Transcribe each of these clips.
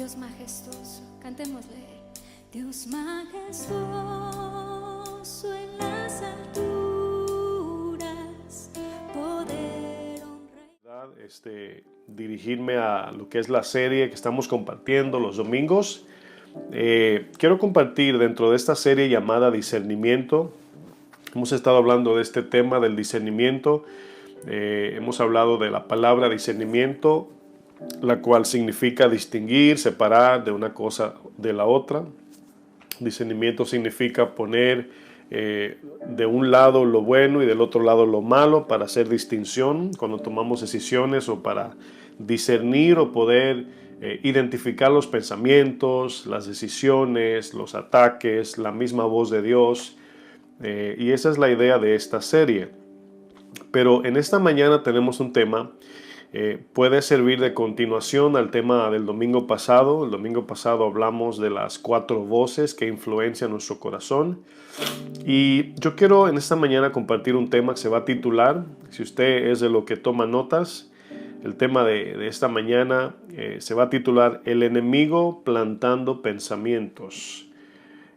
Dios majestuoso. Cantémosle. Dios majestuoso en las alturas, poder, honra. Dirigirme a lo que es la serie que estamos compartiendo los domingos. Quiero compartir dentro de esta serie llamada Discernimiento. Hemos estado hablando de este tema del discernimiento. Hemos hablado de la palabra discernimiento, la cual significa distinguir, separar de una cosa de la otra. Discernimiento significa poner de un lado lo bueno y del otro lado lo malo para hacer distinción cuando tomamos decisiones, o para discernir o poder identificar los pensamientos, las decisiones, los ataques, la misma voz de Dios. Y esa es la idea de esta serie. Pero en esta mañana tenemos un tema. Puede servir de continuación al tema del domingo pasado. El domingo pasado hablamos de las 4 voces que influencian nuestro corazón. Y yo quiero en esta mañana compartir un tema que se va a titular, si usted es de lo que toma notas, el tema de esta mañana se va a titular El enemigo plantando pensamientos.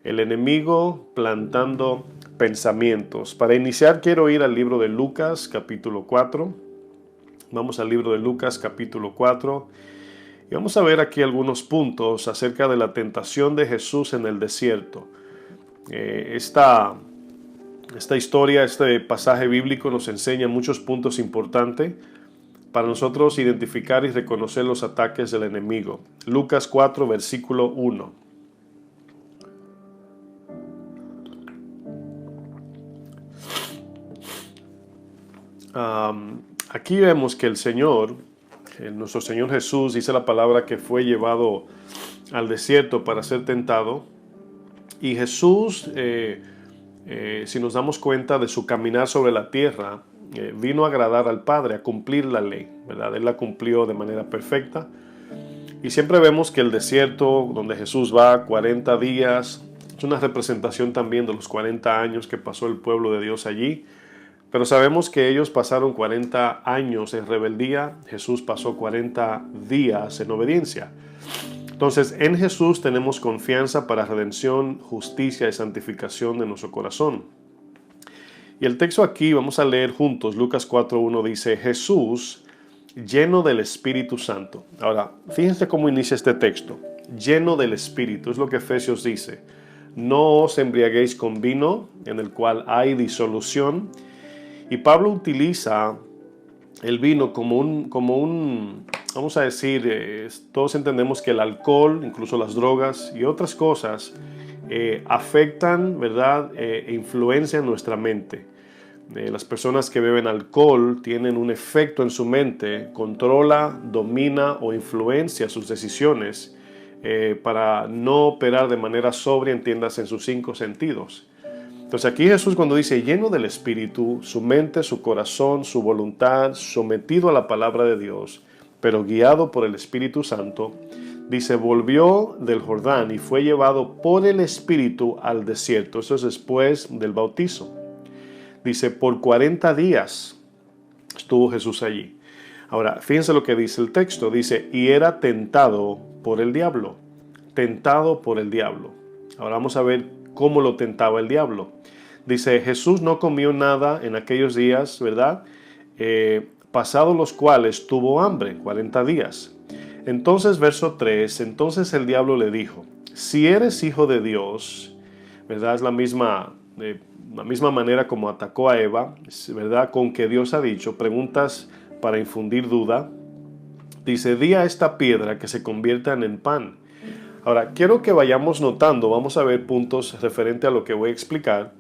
El enemigo plantando pensamientos. Para iniciar quiero ir al libro de Lucas capítulo 4. Vamos al libro de Lucas capítulo 4 y vamos a ver aquí algunos puntos acerca de la tentación de Jesús en el desierto. Esta historia, este pasaje bíblico nos enseña muchos puntos importantes para nosotros identificar y reconocer los ataques del enemigo. Lucas 4, versículo 1. Aquí vemos que el Señor, nuestro Señor Jesús, dice la palabra que fue llevado al desierto para ser tentado. Y Jesús, si nos damos cuenta de su caminar sobre la tierra, vino a agradar al Padre, a cumplir la ley, ¿verdad? Él la cumplió de manera perfecta. Y siempre vemos que el desierto donde Jesús va, 40 días, es una representación también de los 40 años que pasó el pueblo de Dios allí. Pero sabemos que ellos pasaron 40 años en rebeldía, Jesús pasó 40 días en obediencia. Entonces, en Jesús tenemos confianza para redención, justicia y santificación de nuestro corazón. Y el texto aquí, vamos a leer juntos, Lucas 4:1 dice, Jesús, lleno del Espíritu Santo. Ahora, fíjense cómo inicia este texto, lleno del Espíritu, es lo que Efesios dice. No os embriaguéis con vino, en el cual hay disolución. Y Pablo utiliza el vino como un vamos a decir, todos entendemos que el alcohol, incluso las drogas y otras cosas, afectan, ¿verdad? E influencian nuestra mente. Las personas que beben alcohol tienen un efecto en su mente, controla, domina o influencia sus decisiones para no operar de manera sobria, entiéndase, en sus 5 sentidos. Entonces aquí Jesús, cuando dice lleno del Espíritu, su mente, su corazón, su voluntad, sometido a la palabra de Dios, pero guiado por el Espíritu Santo, dice, volvió del Jordán y fue llevado por el Espíritu al desierto. Eso es después del bautizo. Dice, por 40 días estuvo Jesús allí. Ahora, fíjense lo que dice el texto. Dice, y era tentado por el diablo. Tentado por el diablo. Ahora vamos a ver cómo lo tentaba el diablo. Dice, Jesús no comió nada en aquellos días, ¿verdad? Pasados los cuales tuvo hambre, 40 días. Entonces, verso 3, entonces el diablo le dijo, si eres hijo de Dios, ¿verdad? Es la misma manera como atacó a Eva, ¿verdad? Con que Dios ha dicho, preguntas para infundir duda. Dice, di a esta piedra que se conviertan en pan. Ahora, quiero que vayamos notando, vamos a ver puntos referente a lo que voy a explicar.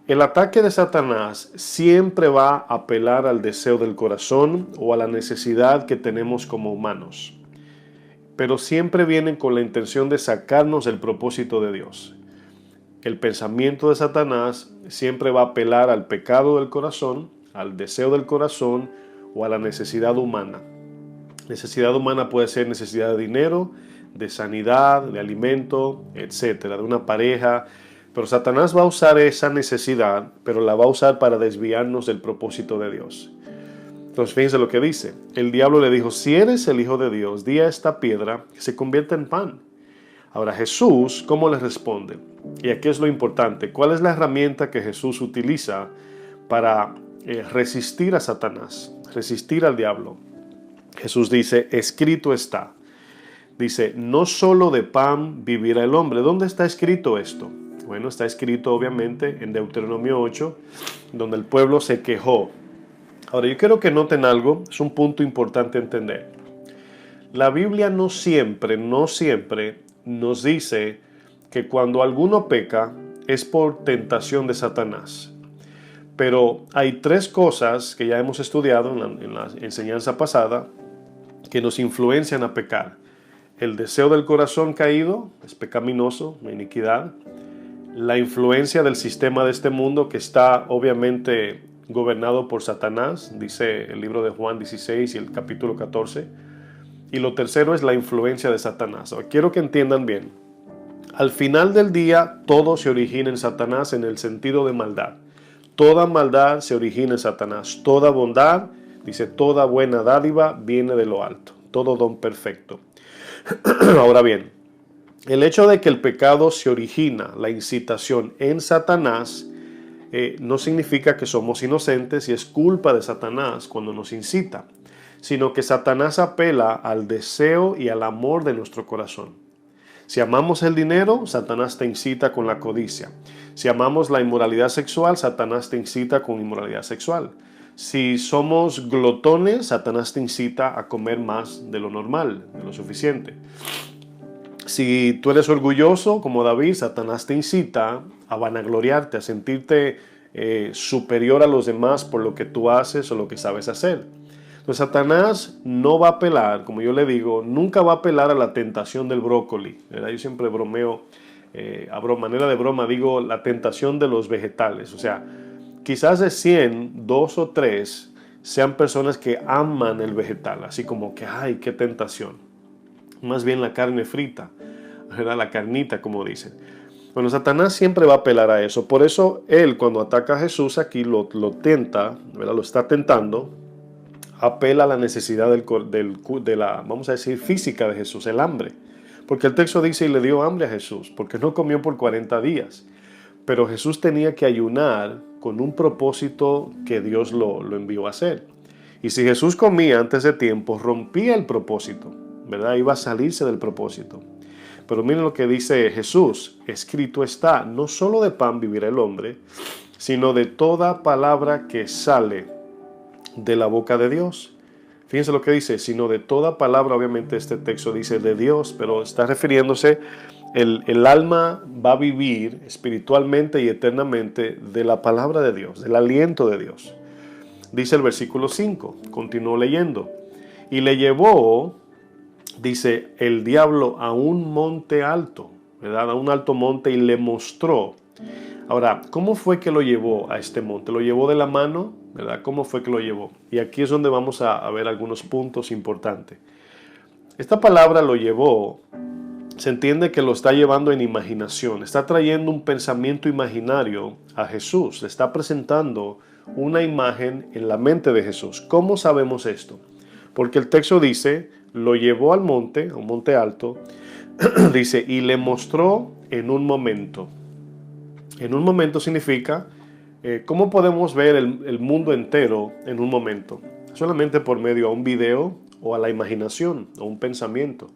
El ataque de Satanás siempre va a apelar al deseo del corazón o a la necesidad que tenemos como humanos. Pero siempre vienen con la intención de sacarnos del propósito de Dios. El pensamiento de Satanás siempre va a apelar al pecado del corazón, al deseo del corazón o a la necesidad humana. Necesidad humana puede ser necesidad de dinero, de sanidad, de alimento, etcétera, de una pareja. Pero Satanás va a usar esa necesidad, pero la va a usar para desviarnos del propósito de Dios. Entonces fíjense lo que dice. El diablo le dijo, si eres el Hijo de Dios, di a esta piedra que se convierta en pan. Ahora Jesús, ¿cómo le responde? Y aquí es lo importante. ¿Cuál es la herramienta que Jesús utiliza para resistir a Satanás, resistir al diablo? Jesús dice, escrito está. Dice, no solo de pan vivirá el hombre. ¿Dónde está escrito esto? Bueno, está escrito obviamente en Deuteronomio 8, donde el pueblo se quejó. Ahora, yo quiero que noten algo, es un punto importante entender. La Biblia no siempre nos dice que cuando alguno peca es por tentación de Satanás. Pero hay tres cosas que ya hemos estudiado en la enseñanza pasada que nos influencian a pecar. El deseo del corazón caído es pecaminoso, iniquidad. La influencia del sistema de este mundo que está obviamente gobernado por Satanás, dice el libro de Juan 16 y el capítulo 14. Y lo tercero es la influencia de Satanás. Ahora, quiero que entiendan bien. Al final del día, todo se origina en Satanás en el sentido de maldad. Toda maldad se origina en Satanás. Toda bondad, dice, toda buena dádiva viene de lo alto. Todo don perfecto. Ahora bien, el hecho de que el pecado se origina, la incitación en Satanás, no significa que somos inocentes y es culpa de Satanás cuando nos incita, sino que Satanás apela al deseo y al amor de nuestro corazón. Si amamos el dinero, Satanás te incita con la codicia. Si amamos la inmoralidad sexual, Satanás te incita con inmoralidad sexual. Si somos glotones, Satanás te incita a comer más de lo normal, de lo suficiente. Si tú eres orgulloso, como David, Satanás te incita a vanagloriarte, a sentirte superior a los demás por lo que tú haces o lo que sabes hacer. Entonces Satanás no va a apelar, como yo le digo, nunca va a apelar a la tentación del brócoli, ¿verdad? Yo siempre bromeo, a manera de broma digo la tentación de los vegetales. O sea, quizás de 100, 2 o 3 sean personas que aman el vegetal, así como que, ay, qué tentación. Más bien la carne frita, ¿verdad? La carnita, como dicen. Bueno, Satanás siempre va a apelar a eso. Por eso él, cuando ataca a Jesús aquí, lo tenta, ¿verdad? Lo está tentando. Apela a la necesidad de la, vamos a decir, física de Jesús, el hambre. Porque el texto dice, y le dio hambre a Jesús, porque no comió por 40 días. Pero Jesús tenía que ayunar con un propósito que Dios lo envió a hacer. Y si Jesús comía antes de tiempo, rompía el propósito, ¿verdad? Iba a salirse del propósito. Pero miren lo que dice Jesús, escrito está, no solo de pan vivirá el hombre, sino de toda palabra que sale de la boca de Dios. Fíjense lo que dice, sino de toda palabra, obviamente este texto dice de Dios, pero está refiriéndose, el alma va a vivir espiritualmente y eternamente de la palabra de Dios, del aliento de Dios. Dice el versículo 5, continuó leyendo, y le llevó, dice, el diablo a un monte alto, ¿verdad? A un alto monte y le mostró. Ahora, ¿cómo fue que lo llevó a este monte? ¿Lo llevó de la mano? ¿Verdad? ¿Cómo fue que lo llevó? Y aquí es donde vamos a ver algunos puntos importantes. Esta palabra lo llevó, se entiende que lo está llevando en imaginación, está trayendo un pensamiento imaginario a Jesús, le está presentando una imagen en la mente de Jesús. ¿Cómo sabemos esto? Porque el texto dice, lo llevó al monte, a un monte alto, dice, y le mostró en un momento. En un momento significa, ¿cómo podemos ver el mundo entero en un momento? Solamente por medio a un video o a la imaginación o un pensamiento.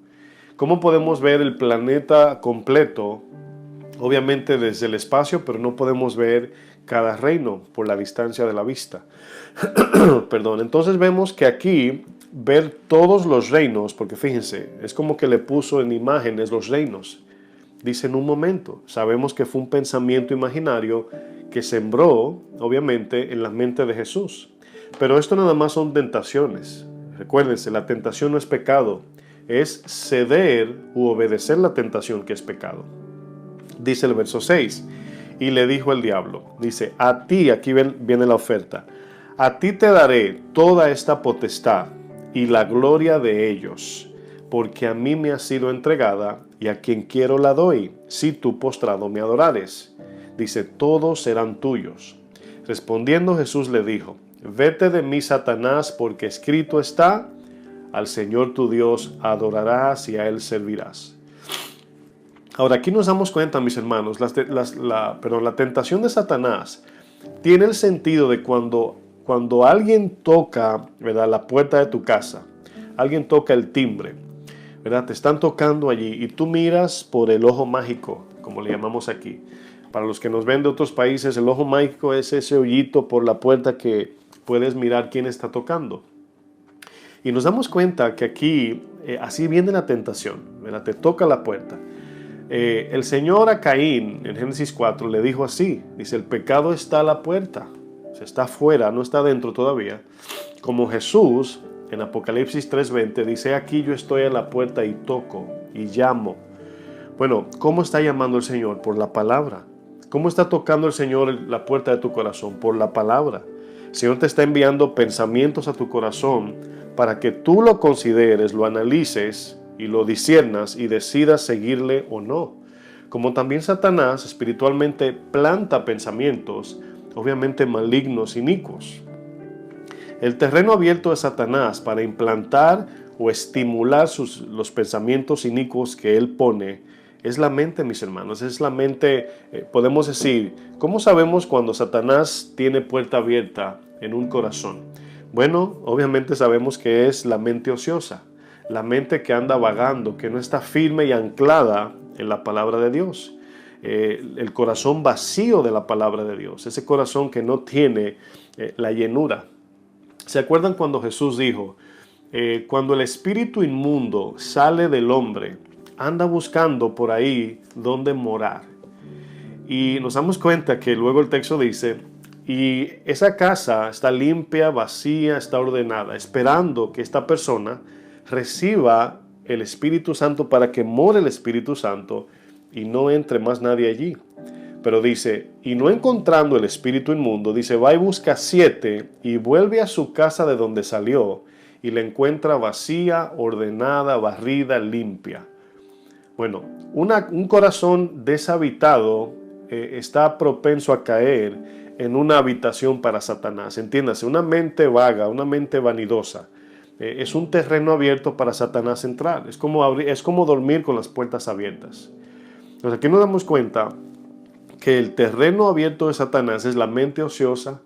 ¿Cómo podemos ver el planeta completo? Obviamente desde el espacio, pero no podemos ver cada reino por la distancia de la vista. Perdón, entonces vemos que aquí ver todos los reinos, porque fíjense, es como que le puso en imágenes los reinos. Dice en un momento, sabemos que fue un pensamiento imaginario que sembró, obviamente, en la mente de Jesús. Pero esto nada más son tentaciones. Recuérdense, la tentación no es pecado, es ceder u obedecer la tentación que es pecado. Dice el verso 6, y le dijo el diablo, dice, a ti, aquí viene la oferta, a ti te daré toda esta potestad y la gloria de ellos, porque a mí me ha sido entregada y a quien quiero la doy, si tú postrado me adorares. Dice, todos serán tuyos. Respondiendo Jesús le dijo, vete de mí, Satanás, porque escrito está, al Señor tu Dios adorarás y a Él servirás. Ahora, aquí nos damos cuenta, mis hermanos, la tentación de Satanás tiene el sentido de cuando alguien toca, ¿verdad?, la puerta de tu casa, alguien toca el timbre, ¿verdad?, te están tocando allí y tú miras por el ojo mágico, como le llamamos aquí. Para los que nos ven de otros países, el ojo mágico es ese hoyito por la puerta que puedes mirar quién está tocando. Y nos damos cuenta que aquí, así viene la tentación, ¿verdad?, te toca la puerta. El Señor a Caín, en Génesis 4, le dijo así, dice, el pecado está a la puerta, o sea, está afuera, no está dentro todavía. Como Jesús, en Apocalipsis 3:20, dice, aquí yo estoy a la puerta y toco, y llamo. Bueno, ¿cómo está llamando el Señor? Por la palabra. ¿Cómo está tocando el Señor la puerta de tu corazón? Por la palabra. El Señor te está enviando pensamientos a tu corazón para que tú lo consideres, lo analices y lo disciernas y decidas seguirle o no. Como también Satanás espiritualmente planta pensamientos, obviamente malignos, inicuos. El terreno abierto de Satanás para implantar o estimular los pensamientos inicuos que él pone es la mente, mis hermanos. Es la mente, podemos decir, ¿cómo sabemos cuando Satanás tiene puerta abierta en un corazón? Bueno, obviamente sabemos que es la mente ociosa. La mente que anda vagando, que no está firme y anclada en la palabra de Dios. El corazón vacío de la palabra de Dios. Ese corazón que no tiene la llenura. ¿Se acuerdan cuando Jesús dijo, cuando el espíritu inmundo sale del hombre, anda buscando por ahí donde morar? Y nos damos cuenta que luego el texto dice, y esa casa está limpia, vacía, está ordenada, esperando que esta persona reciba el Espíritu Santo para que more el Espíritu Santo y no entre más nadie allí. Pero dice, y no encontrando el espíritu inmundo, dice, va y busca 7 y vuelve a su casa de donde salió y la encuentra vacía, ordenada, barrida, limpia. Bueno, un corazón deshabitado está propenso a caer en una habitación para Satanás. Entiéndase, una mente vaga, una mente vanidosa. Es un terreno abierto para Satanás entrar. Es como dormir con las puertas abiertas. Entonces aquí nos damos cuenta que el terreno abierto de Satanás es la mente ociosa,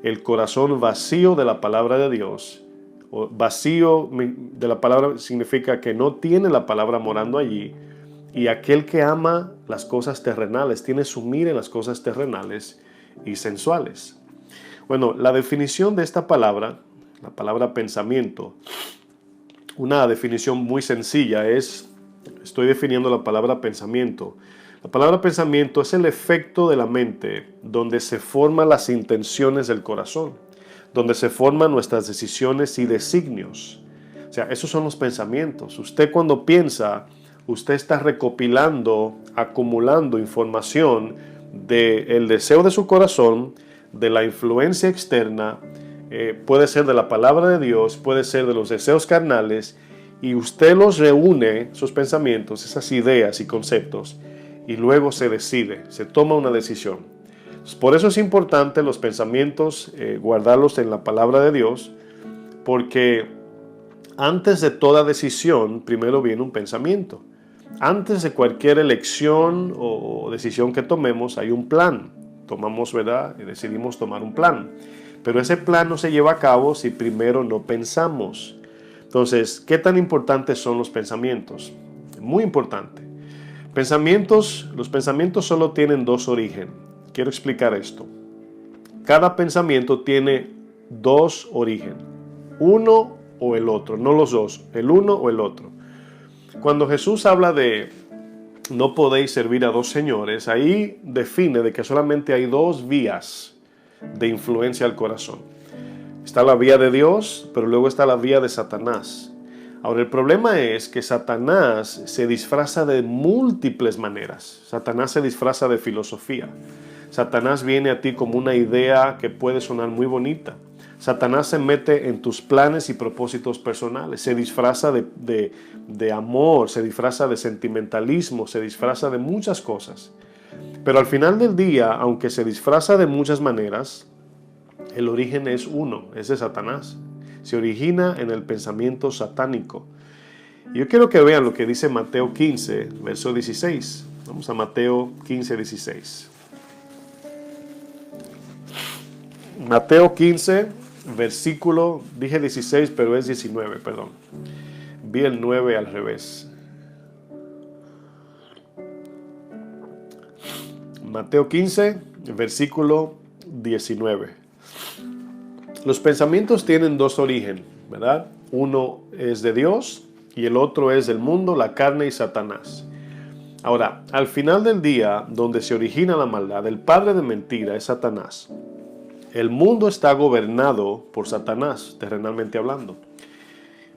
el corazón vacío de la palabra de Dios. O vacío de la palabra significa que no tiene la palabra morando allí. Y aquel que ama las cosas terrenales, tiene su mira en las cosas terrenales y sensuales. Bueno, la definición de esta palabra, la palabra pensamiento, una definición muy sencilla estoy definiendo la palabra pensamiento. La palabra pensamiento es el efecto de la mente donde se forman las intenciones del corazón, donde se forman nuestras decisiones y designios. O sea, esos son los pensamientos. Usted cuando piensa, usted está recopilando, acumulando información del deseo de su corazón, de la influencia externa, puede ser de la palabra de Dios, puede ser de los deseos carnales, y usted los reúne, esos pensamientos, esas ideas y conceptos, y luego se decide, se toma una decisión. Por eso es importante los pensamientos, guardarlos en la palabra de Dios, porque antes de toda decisión, primero viene un pensamiento. Antes de cualquier elección o decisión que tomemos, hay un plan. Tomamos, ¿verdad? Y decidimos tomar un plan. Pero ese plan no se lleva a cabo si primero no pensamos. Entonces, ¿qué tan importantes son los pensamientos? Muy importante. Los pensamientos solo tienen 2 orígenes. Quiero explicar esto. Cada pensamiento tiene 2 orígenes. Uno o el otro, no los dos, el uno o el otro. Cuando Jesús habla de no podéis servir a 2 señores, ahí define de que solamente hay 2 vías de influencia al corazón. Está la vía de Dios, pero luego está la vía de Satanás. Ahora, el problema es que Satanás se disfraza de múltiples maneras. Satanás se disfraza de filosofía. Satanás viene a ti como una idea que puede sonar muy bonita. Satanás se mete en tus planes y propósitos personales. Se disfraza de amor, se disfraza de sentimentalismo, se disfraza de muchas cosas. Pero al final del día, aunque se disfraza de muchas maneras, el origen es uno, es de Satanás. Se origina en el pensamiento satánico. Yo quiero que vean lo que dice Mateo 15, verso 16. Vamos a Mateo 15, 16. Mateo 15, versículo, dije 16, pero es 19, perdón. Vi el 9 al revés. Mateo 15, versículo 19. Los pensamientos tienen dos orígenes, ¿verdad? Uno es de Dios y el otro es del mundo, la carne y Satanás. Ahora, al final del día, donde se origina la maldad, el padre de mentira es Satanás. El mundo está gobernado por Satanás, terrenalmente hablando.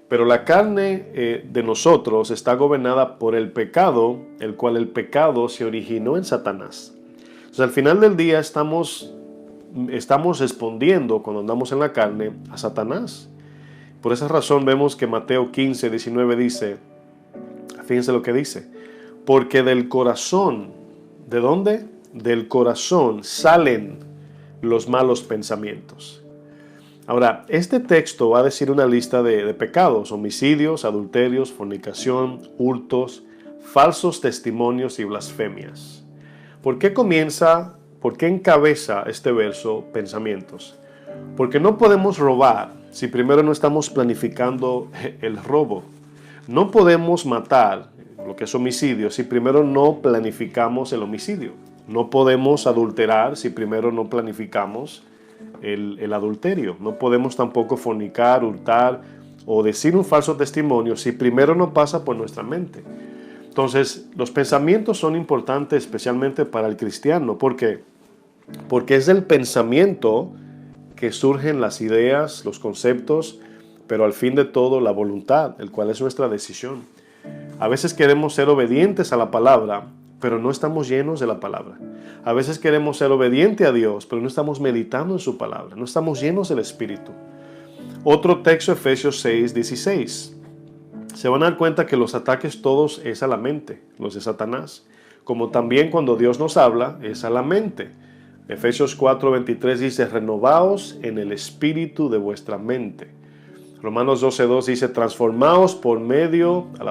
Pero la carne de nosotros está gobernada por el pecado, el cual el pecado se originó en Satanás. Entonces, al final del día estamos respondiendo, cuando andamos en la carne, a Satanás. Por esa razón vemos que Mateo 15, 19 dice, fíjense lo que dice, porque del corazón, ¿de dónde? Del corazón salen los malos pensamientos. Ahora, este texto va a decir una lista de pecados: homicidios, adulterios, fornicación, hurtos, falsos testimonios y blasfemias. ¿Por qué encabeza este verso pensamientos? Porque no podemos robar si primero no estamos planificando el robo. No podemos matar, lo que es homicidio, si primero no planificamos el homicidio. No podemos adulterar si primero no planificamos el adulterio. No podemos tampoco fornicar, hurtar o decir un falso testimonio si primero no pasa por nuestra mente. Entonces, los pensamientos son importantes especialmente para el cristiano. ¿Por qué? Porque es del pensamiento que surgen las ideas, los conceptos, pero al fin de todo la voluntad, el cual es nuestra decisión. A veces queremos ser obedientes a la palabra, pero no estamos llenos de la palabra. A veces queremos ser obedientes a Dios, pero no estamos meditando en su palabra, no estamos llenos del Espíritu. Otro texto, Efesios 6, 16. Se van a dar cuenta que los ataques todos es a la mente, los de Satanás. Como también cuando Dios nos habla, es a la mente. Efesios 4, 23 dice, renovaos en el espíritu de vuestra mente. Romanos 12, 2 dice, transformaos por medio de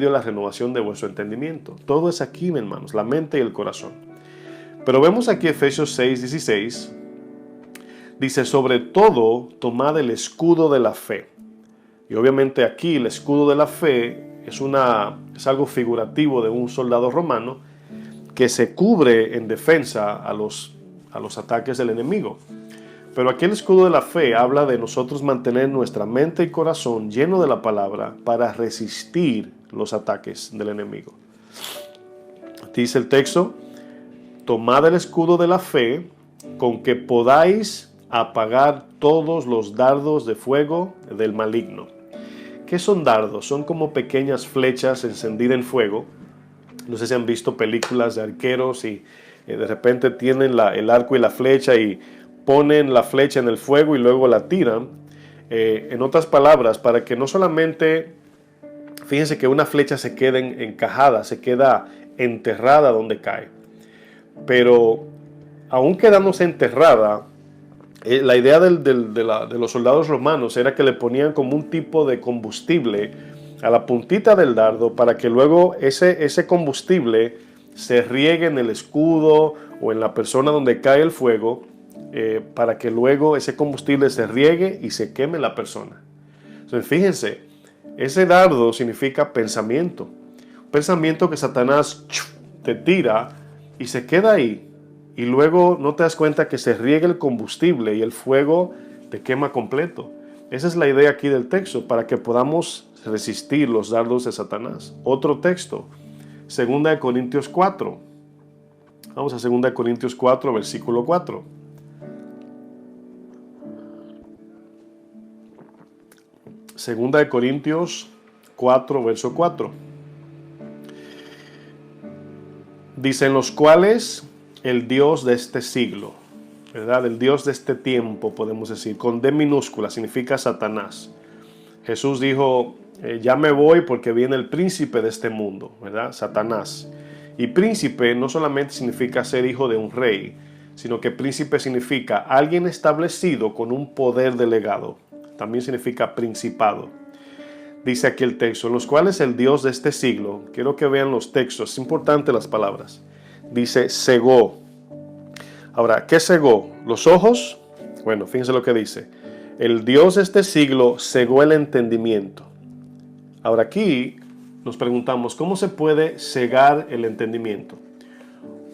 la renovación de vuestro entendimiento. Todo es aquí, hermanos, la mente y el corazón. Pero vemos aquí Efesios 6, 16. Dice, sobre todo, tomad el escudo de la fe. Y obviamente aquí el escudo de la fe es algo figurativo de un soldado romano que se cubre en defensa a los ataques del enemigo. Pero aquí el escudo de la fe habla de nosotros mantener nuestra mente y corazón lleno de la palabra para resistir los ataques del enemigo. Dice el texto, tomad el escudo de la fe con que podáis apagar todos los dardos de fuego del maligno. ¿Qué son dardos? Son como pequeñas flechas encendidas en fuego. No sé si han visto películas de arqueros y de repente tienen el arco y la flecha y ponen la flecha en el fuego y luego la tiran. En otras palabras, para que no solamente, fíjense que una flecha se queda encajada, se queda enterrada donde cae. Pero aún quedándose enterrada, la idea de los soldados romanos era que le ponían como un tipo de combustible a la puntita del dardo para que luego ese combustible se riegue en el escudo o en la persona donde cae el fuego, para que luego ese combustible se riegue y se queme la persona. Entonces, fíjense, ese dardo significa pensamiento. Un pensamiento que Satanás te tira y se queda ahí. Y luego no te das cuenta que se riega el combustible y el fuego te quema completo. Esa es la idea aquí del texto, para que podamos resistir los dardos de Satanás. Otro texto, 2 Corintios 4. Vamos a 2 Corintios 4, versículo 4. Segunda de Corintios 4, verso 4. Dice, en los cuales el Dios de este siglo, ¿verdad? El Dios de este tiempo, podemos decir, con D minúscula, significa Satanás. Jesús dijo, ya me voy porque viene el príncipe de este mundo, ¿verdad? Satanás. Y príncipe no solamente significa ser hijo de un rey, sino que príncipe significa alguien establecido con un poder delegado. También significa principado. Dice aquí el texto, en los cuales el Dios de este siglo, quiero que vean los textos, es importante las palabras. Dice, cegó. Ahora, ¿qué cegó? ¿Los ojos? Bueno, fíjense lo que dice. El Dios de este siglo cegó el entendimiento. Ahora aquí nos preguntamos, ¿cómo se puede cegar el entendimiento?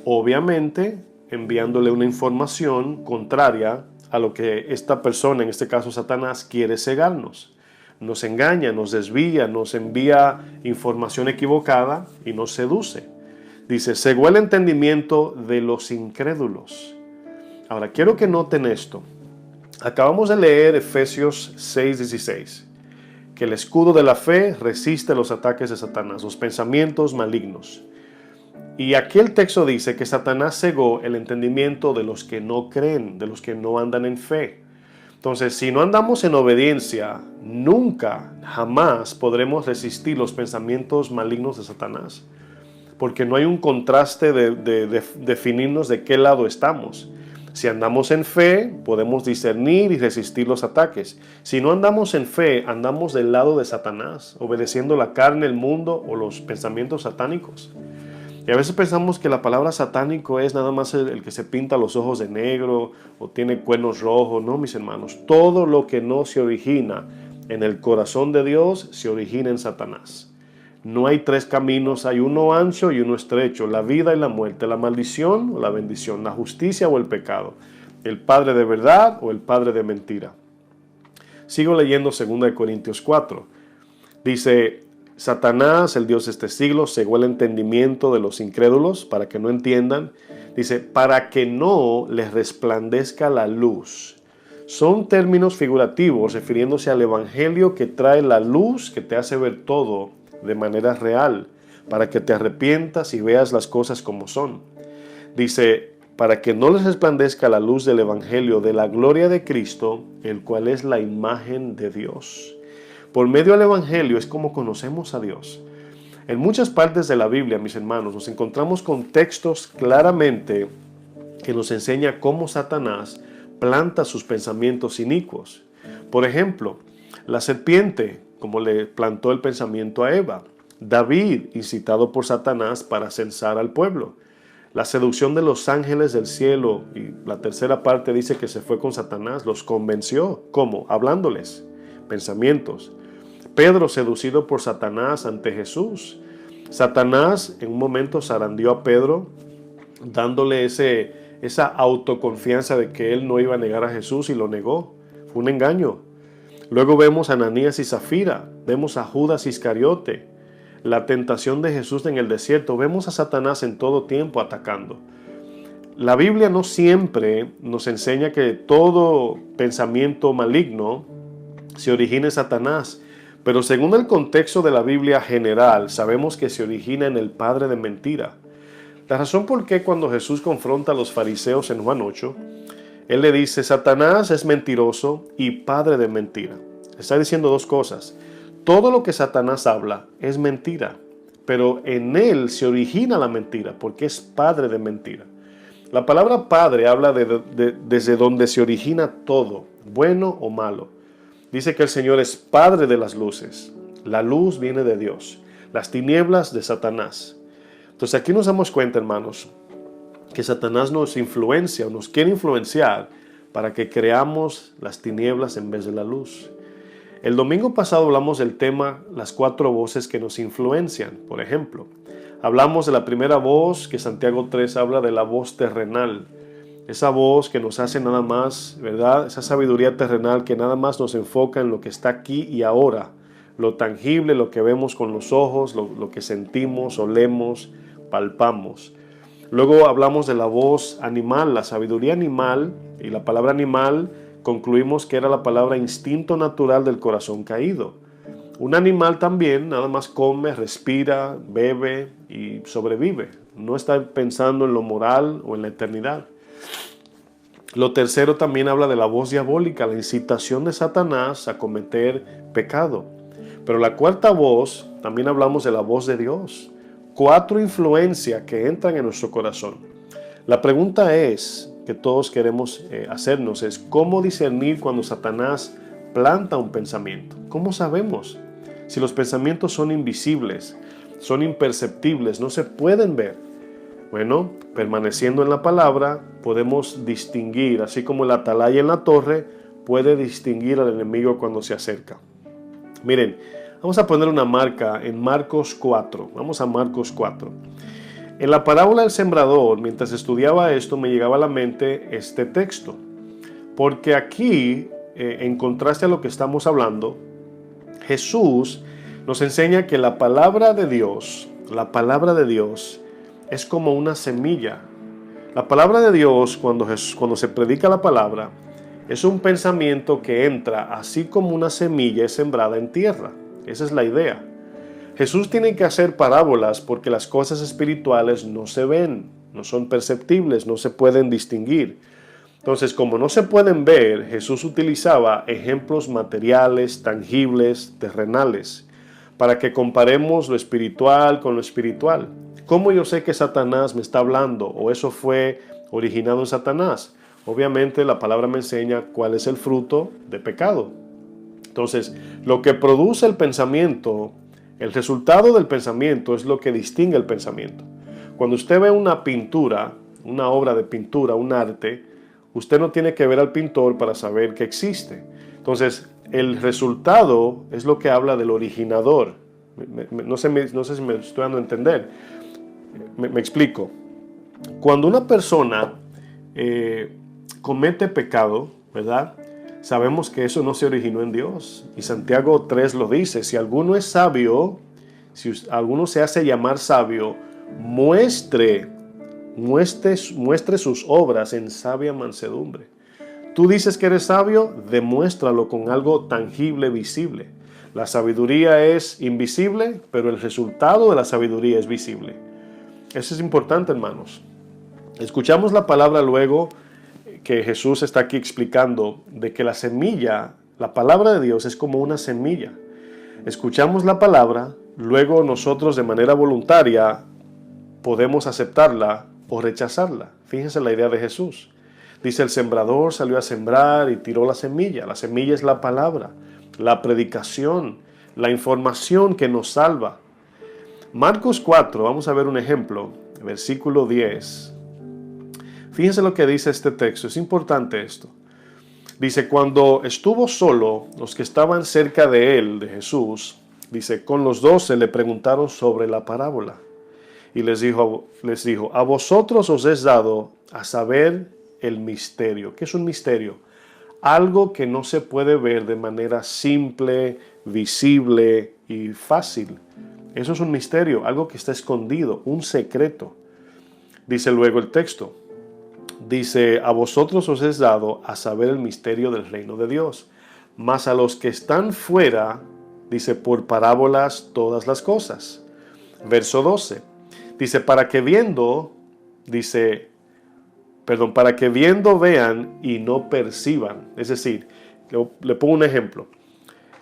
Obviamente, enviándole una información contraria a lo que esta persona, en este caso Satanás, quiere cegarnos. Nos engaña, nos desvía, nos envía información equivocada y nos seduce. Dice, cegó el entendimiento de los incrédulos. Ahora, quiero que noten esto. Acabamos de leer Efesios 6:16, que el escudo de la fe resiste los ataques de Satanás, los pensamientos malignos. Y aquí el texto dice que Satanás cegó el entendimiento de los que no creen, de los que no andan en fe. Entonces, si no andamos en obediencia, nunca, jamás podremos resistir los pensamientos malignos de Satanás. Porque no hay un contraste de definirnos de qué lado estamos. Si andamos en fe, podemos discernir y resistir los ataques. Si no andamos en fe, andamos del lado de Satanás, obedeciendo la carne, el mundo o los pensamientos satánicos. Y a veces pensamos que la palabra satánico es nada más el que se pinta los ojos de negro o tiene cuernos rojos. No, mis hermanos, todo lo que no se origina en el corazón de Dios se origina en Satanás. No hay tres caminos, hay uno ancho y uno estrecho, la vida y la muerte, la maldición o la bendición, la justicia o el pecado, el padre de verdad o el padre de mentira. Sigo leyendo 2 Corintios 4. Dice, Satanás, el Dios de este siglo, cegó el entendimiento de los incrédulos para que no entiendan. Dice, para que no les resplandezca la luz. Son términos figurativos refiriéndose al evangelio que trae la luz que te hace ver todo de manera real, para que te arrepientas y veas las cosas como son. Dice, para que no les resplandezca la luz del evangelio de la gloria de Cristo, el cual es la imagen de Dios. Por medio del evangelio es como conocemos a Dios. En muchas partes de la Biblia, mis hermanos, nos encontramos con textos claramente que nos enseña cómo Satanás planta sus pensamientos inicuos. Por ejemplo, la serpiente, como le plantó el pensamiento a Eva. David, incitado por Satanás para censar al pueblo. La seducción de los ángeles del cielo, y la tercera parte dice que se fue con Satanás, los convenció. ¿Cómo? Hablándoles pensamientos. Pedro, seducido por Satanás ante Jesús. Satanás en un momento zarandeó a Pedro, dándole esa autoconfianza de que él no iba a negar a Jesús y lo negó. Fue un engaño. Luego vemos a Ananías y Zafira, vemos a Judas Iscariote, la tentación de Jesús en el desierto, vemos a Satanás en todo tiempo atacando. La Biblia no siempre nos enseña que todo pensamiento maligno se origina en Satanás, pero según el contexto de la Biblia general, sabemos que se origina en el padre de mentira. La razón por qué cuando Jesús confronta a los fariseos en Juan 8, Él le dice, Satanás es mentiroso y padre de mentira. Está diciendo dos cosas. Todo lo que Satanás habla es mentira, pero en él se origina la mentira, porque es padre de mentira. La palabra padre habla desde donde se origina todo, bueno o malo. Dice que el Señor es padre de las luces. La luz viene de Dios, las tinieblas de Satanás. Entonces aquí nos damos cuenta, hermanos, que Satanás nos influencia o nos quiere influenciar para que creamos las tinieblas en vez de la luz. El domingo pasado hablamos del tema las 4 voces que nos influencian. Por ejemplo, hablamos de la primera voz que Santiago 3 habla de la voz terrenal. Esa voz que nos hace nada más, ¿verdad? Esa sabiduría terrenal que nada más nos enfoca en lo que está aquí y ahora. Lo tangible, lo que vemos con los ojos, lo que sentimos, olemos, palpamos. Luego hablamos de la voz animal, la sabiduría animal, y la palabra animal concluimos que era la palabra instinto natural del corazón caído. Un animal también nada más come, respira, bebe y sobrevive. No está pensando en lo moral o en la eternidad. Lo tercero también habla de la voz diabólica, la incitación de Satanás a cometer pecado. Pero la cuarta voz, también hablamos de la voz de Dios. 4 influencias que entran en nuestro corazón. La pregunta es, que todos queremos hacernos, es ¿cómo discernir cuando Satanás planta un pensamiento? ¿Cómo sabemos? Si los pensamientos son invisibles, son imperceptibles, no se pueden ver. Bueno, permaneciendo en la palabra, podemos distinguir, así como el atalaya en la torre puede distinguir al enemigo cuando se acerca. Miren, vamos a poner una marca en Marcos 4. Vamos a Marcos 4. En la parábola del sembrador, mientras estudiaba esto, me llegaba a la mente este texto. Porque aquí, en contraste a lo que estamos hablando, Jesús nos enseña que la palabra de Dios es como una semilla. La palabra de Dios, cuando se predica la palabra, es un pensamiento que entra así como una semilla es sembrada en tierra. Esa es la idea. Jesús tiene que hacer parábolas porque las cosas espirituales no se ven, no son perceptibles, no se pueden distinguir. Entonces, como no se pueden ver, Jesús utilizaba ejemplos materiales, tangibles, terrenales, para que comparemos lo espiritual con lo espiritual. ¿Cómo yo sé que Satanás me está hablando o eso fue originado en Satanás? Obviamente la palabra me enseña cuál es el fruto de pecado. Entonces, lo que produce el pensamiento, el resultado del pensamiento es lo que distingue el pensamiento. Cuando usted ve una pintura, una obra de pintura, un arte, usted no tiene que ver al pintor para saber que existe. Entonces, el resultado es lo que habla del originador. No sé si me estoy dando a entender. Me explico. Cuando una persona comete pecado, ¿verdad? Sabemos que eso no se originó en Dios. Y Santiago 3 lo dice, si alguno es sabio, si alguno se hace llamar sabio, muestre sus obras en sabia mansedumbre. Tú dices que eres sabio, demuéstralo con algo tangible, visible. La sabiduría es invisible, pero el resultado de la sabiduría es visible. Eso es importante, hermanos. Escuchamos la palabra luego que Jesús está aquí explicando de que la semilla, la palabra de Dios es como una semilla. Escuchamos la palabra, luego nosotros de manera voluntaria podemos aceptarla o rechazarla. Fíjense la idea de Jesús. Dice, el sembrador salió a sembrar y tiró la semilla. La semilla es la palabra, la predicación, la información que nos salva. Marcos 4, vamos a ver un ejemplo, versículo 10. Fíjense lo que dice este texto, es importante esto. Dice, cuando estuvo solo, los que estaban cerca de él, de Jesús, dice, con los 12 le preguntaron sobre la parábola. Y les dijo, a vosotros os es dado a saber el misterio. ¿Qué es un misterio? Algo que no se puede ver de manera simple, visible y fácil. Eso es un misterio, algo que está escondido, un secreto. Dice luego el texto. Dice, a vosotros os es dado a saber el misterio del reino de Dios. Mas a los que están fuera, dice, por parábolas todas las cosas. Verso 12. Dice, para que viendo vean y no perciban. Es decir, le pongo un ejemplo.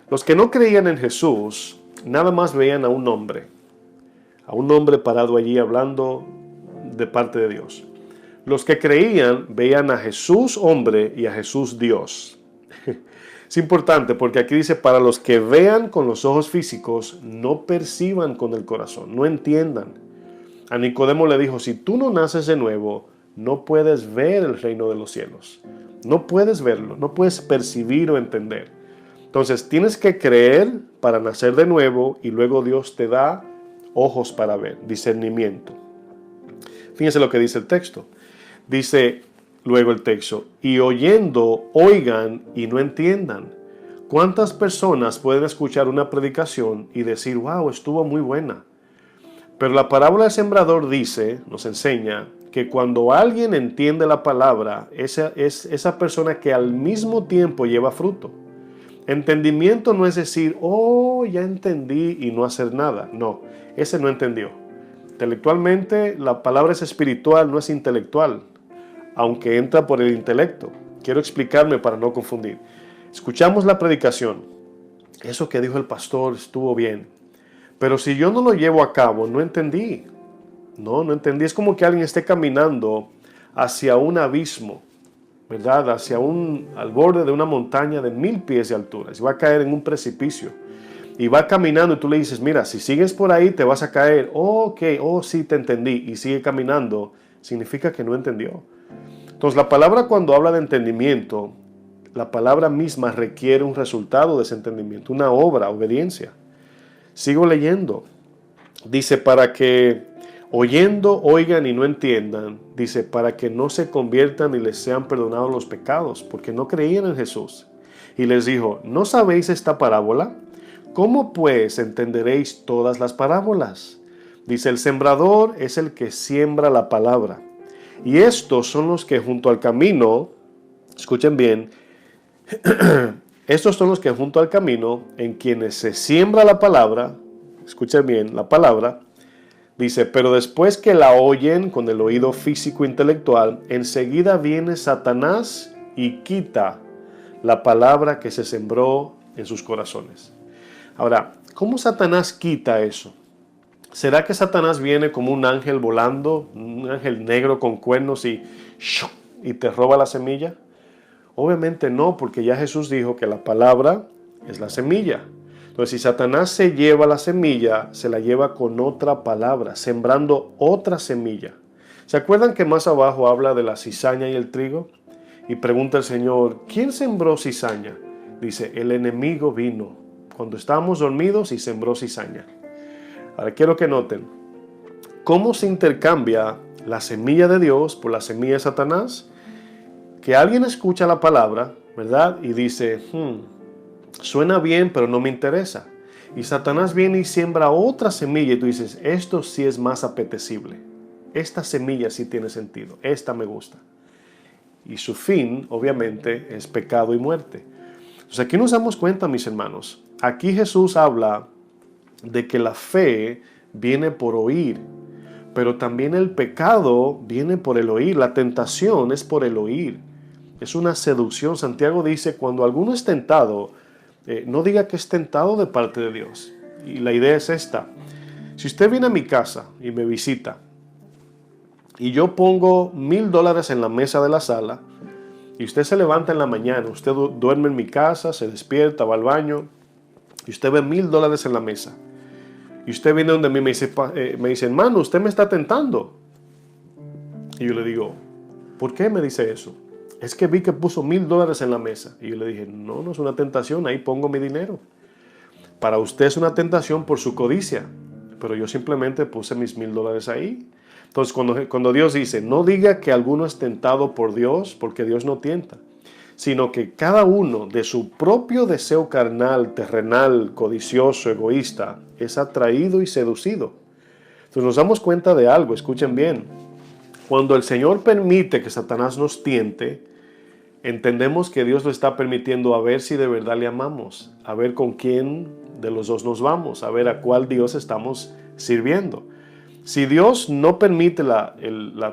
Los que no creían en Jesús, nada más veían a un hombre parado allí hablando de parte de Dios. Los que creían veían a Jesús hombre y a Jesús Dios. Es importante porque aquí dice, para los que vean con los ojos físicos, no perciban con el corazón, no entiendan. A Nicodemo le dijo, si tú no naces de nuevo, no puedes ver el reino de los cielos. No puedes verlo, no puedes percibir o entender. Entonces tienes que creer para nacer de nuevo y luego Dios te da ojos para ver, discernimiento. Fíjense lo que dice el texto. Dice luego el texto, y oyendo, oigan y no entiendan. ¿Cuántas personas pueden escuchar una predicación y decir, wow, estuvo muy buena? Pero la parábola del sembrador nos enseña que cuando alguien entiende la palabra, esa es esa persona que al mismo tiempo lleva fruto. Entendimiento no es decir, oh, ya entendí y no hacer nada. No, ese no entendió. Intelectualmente, la palabra es espiritual, no es intelectual, aunque entra por el intelecto. Quiero explicarme para no confundir. Escuchamos la predicación. Eso que dijo el pastor estuvo bien. Pero si yo no lo llevo a cabo, no entendí. No entendí. Es como que alguien esté caminando hacia un abismo, ¿verdad? Al borde de una montaña de 1000 pies de altura. Y va a caer en un precipicio. Y va caminando y tú le dices, mira, si sigues por ahí te vas a caer. Ok, sí te entendí. Y sigue caminando. Significa que no entendió. Entonces la palabra, cuando habla de entendimiento, la palabra misma requiere un resultado de ese entendimiento, una obra, obediencia. Sigo leyendo. Dice, para que oyendo oigan y no entiendan. Dice, para que no se conviertan y les sean perdonados los pecados, porque no creían en Jesús. Y les dijo, ¿no sabéis esta parábola? ¿Cómo pues entenderéis todas las parábolas? Dice, el sembrador es el que siembra la palabra. Y estos son los que junto al camino, escuchen bien, estos son los que junto al camino, en quienes se siembra la palabra, escuchen bien, la palabra, dice, pero después que la oyen con el oído físico intelectual, enseguida viene Satanás y quita la palabra que se sembró en sus corazones. Ahora, ¿cómo Satanás quita eso? ¿Será que Satanás viene como un ángel volando, un ángel negro con cuernos y te roba la semilla? Obviamente no, porque ya Jesús dijo que la palabra es la semilla. Entonces, si Satanás se lleva la semilla, se la lleva con otra palabra, sembrando otra semilla. ¿Se acuerdan que más abajo habla de la cizaña y el trigo? Y pregunta el Señor, ¿quién sembró cizaña? Dice, el enemigo vino cuando estábamos dormidos y sembró cizaña. Ahora quiero que noten cómo se intercambia la semilla de Dios por la semilla de Satanás. Que alguien escucha la palabra, ¿verdad? Y dice, suena bien, pero no me interesa. Y Satanás viene y siembra otra semilla y tú dices, esto sí es más apetecible. Esta semilla sí tiene sentido. Esta me gusta. Y su fin, obviamente, es pecado y muerte. Entonces aquí nos damos cuenta, mis hermanos. Aquí Jesús habla de que la fe viene por oír. Pero también el pecado viene por el oír. La tentación es por el oír. Es una seducción. Santiago dice, cuando alguno es tentado, no diga que es tentado de parte de Dios. Y la idea es esta. Si usted viene a mi casa y me visita, y yo pongo $1000 en la mesa de la sala, y usted se levanta en la mañana, usted duerme en mi casa, se despierta, va al baño, y usted ve $1000 en la mesa, y usted viene donde mí me dice, hermano, usted me está tentando. Y yo le digo, ¿por qué me dice eso? Es que vi que puso $1000 en la mesa. Y yo le dije, no es una tentación, ahí pongo mi dinero. Para usted es una tentación por su codicia, pero yo simplemente puse mis $1000 ahí. Entonces cuando Dios dice, no diga que alguno es tentado por Dios, porque Dios no tienta, sino que cada uno de su propio deseo carnal, terrenal, codicioso, egoísta, es atraído y seducido. Entonces nos damos cuenta de algo, escuchen bien. Cuando el Señor permite que Satanás nos tiente, entendemos que Dios lo está permitiendo a ver si de verdad le amamos, a ver con quién de los dos nos vamos, a ver a cuál Dios estamos sirviendo. Si Dios no permite la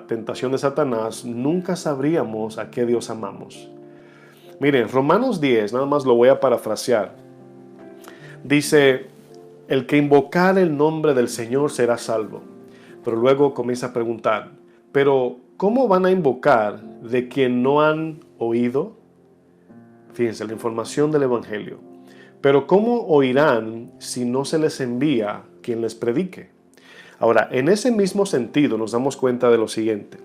tentación de Satanás, nunca sabríamos a qué Dios amamos. Miren, Romanos 10, nada más lo voy a parafrasear. Dice, el que invocar el nombre del Señor será salvo. Pero luego comienza a preguntar, pero ¿cómo van a invocar de quien no han oído? Fíjense, la información del Evangelio. Pero ¿cómo oirán si no se les envía quien les predique? Ahora, en ese mismo sentido nos damos cuenta de lo siguiente.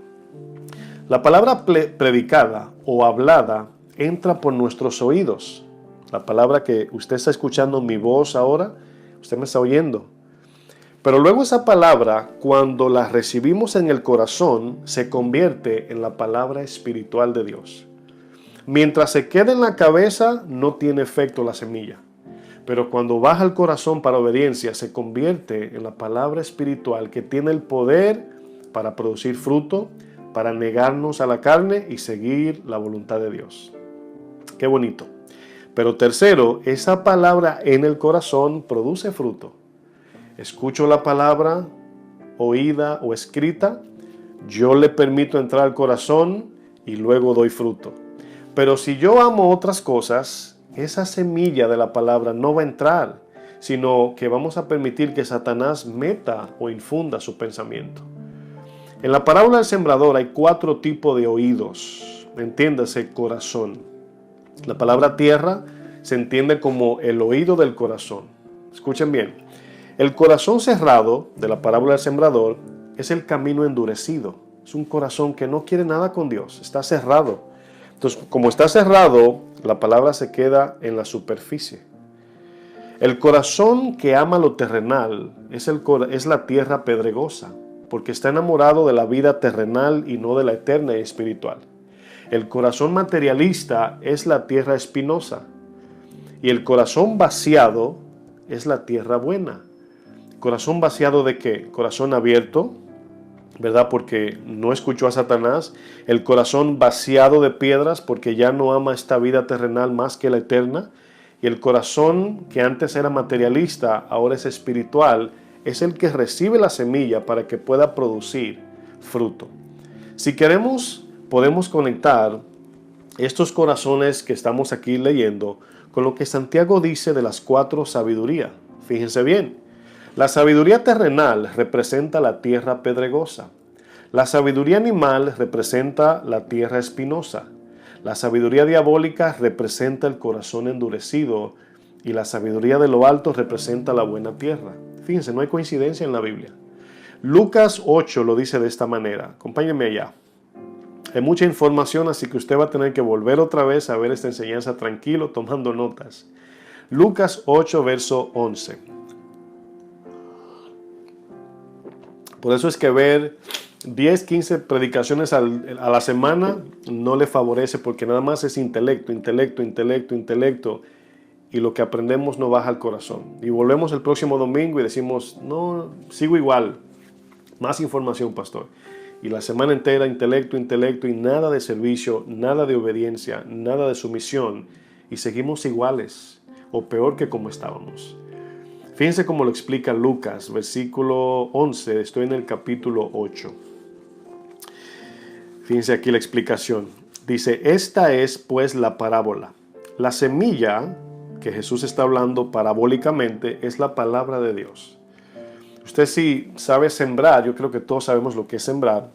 La palabra predicada o hablada entra por nuestros oídos. La palabra que usted está escuchando, mi voz ahora, usted me está oyendo. Pero luego esa palabra, cuando la recibimos en el corazón, se convierte en la palabra espiritual de Dios. Mientras se queda en la cabeza, no tiene efecto la semilla. Pero cuando baja al corazón para obediencia, se convierte en la palabra espiritual que tiene el poder para producir fruto, para negarnos a la carne y seguir la voluntad de Dios. Qué bonito. Pero tercero, esa palabra en el corazón produce fruto. Escucho la palabra oída o escrita, yo le permito entrar al corazón y luego doy fruto. Pero si yo amo otras cosas, esa semilla de la palabra no va a entrar. sino que vamos a permitir que Satanás meta o infunda su pensamiento. En la parábola del sembrador hay 4 tipos de oídos, entiéndase, corazón. La palabra tierra se entiende como el oído del corazón. Escuchen bien, el corazón cerrado de la parábola del sembrador es el camino endurecido. Es un corazón que no quiere nada con Dios, está cerrado. Entonces, como está cerrado, la palabra se queda en la superficie. El corazón que ama lo terrenal es la tierra pedregosa, porque está enamorado de la vida terrenal y no de la eterna y espiritual. El corazón materialista es la tierra espinosa, y el corazón vaciado es la tierra buena. ¿Corazón vaciado de qué? Corazón abierto, ¿verdad? Porque no escuchó a Satanás. El corazón vaciado de piedras, porque ya no ama esta vida terrenal más que la eterna. Y el corazón que antes era materialista, ahora es espiritual, es el que recibe la semilla para que pueda producir fruto. Si queremos, podemos conectar estos corazones que estamos aquí leyendo con lo que Santiago dice de las 4 sabidurías. Fíjense bien. La sabiduría terrenal representa la tierra pedregosa. La sabiduría animal representa la tierra espinosa. La sabiduría diabólica representa el corazón endurecido. Y la sabiduría de lo alto representa la buena tierra. Fíjense, no hay coincidencia en la Biblia. Lucas 8 lo dice de esta manera. Acompáñenme allá. Hay mucha información, así que usted va a tener que volver otra vez a ver esta enseñanza tranquilo, tomando notas. Lucas 8, verso 11. Por eso es que ver 10, 15 predicaciones a la semana no le favorece, porque nada más es intelecto, y lo que aprendemos no baja al corazón. Y volvemos el próximo domingo y decimos, no, sigo igual, más información, pastor. Y la semana entera intelecto, y nada de servicio, nada de obediencia, nada de sumisión, y seguimos iguales, o peor que como estábamos. Fíjense cómo lo explica Lucas, versículo 11, estoy en el capítulo 8. Fíjense aquí la explicación. Dice, esta es pues la parábola. La semilla que Jesús está hablando parabólicamente es la palabra de Dios. Usted si sabe sembrar, yo creo que todos sabemos lo que es sembrar.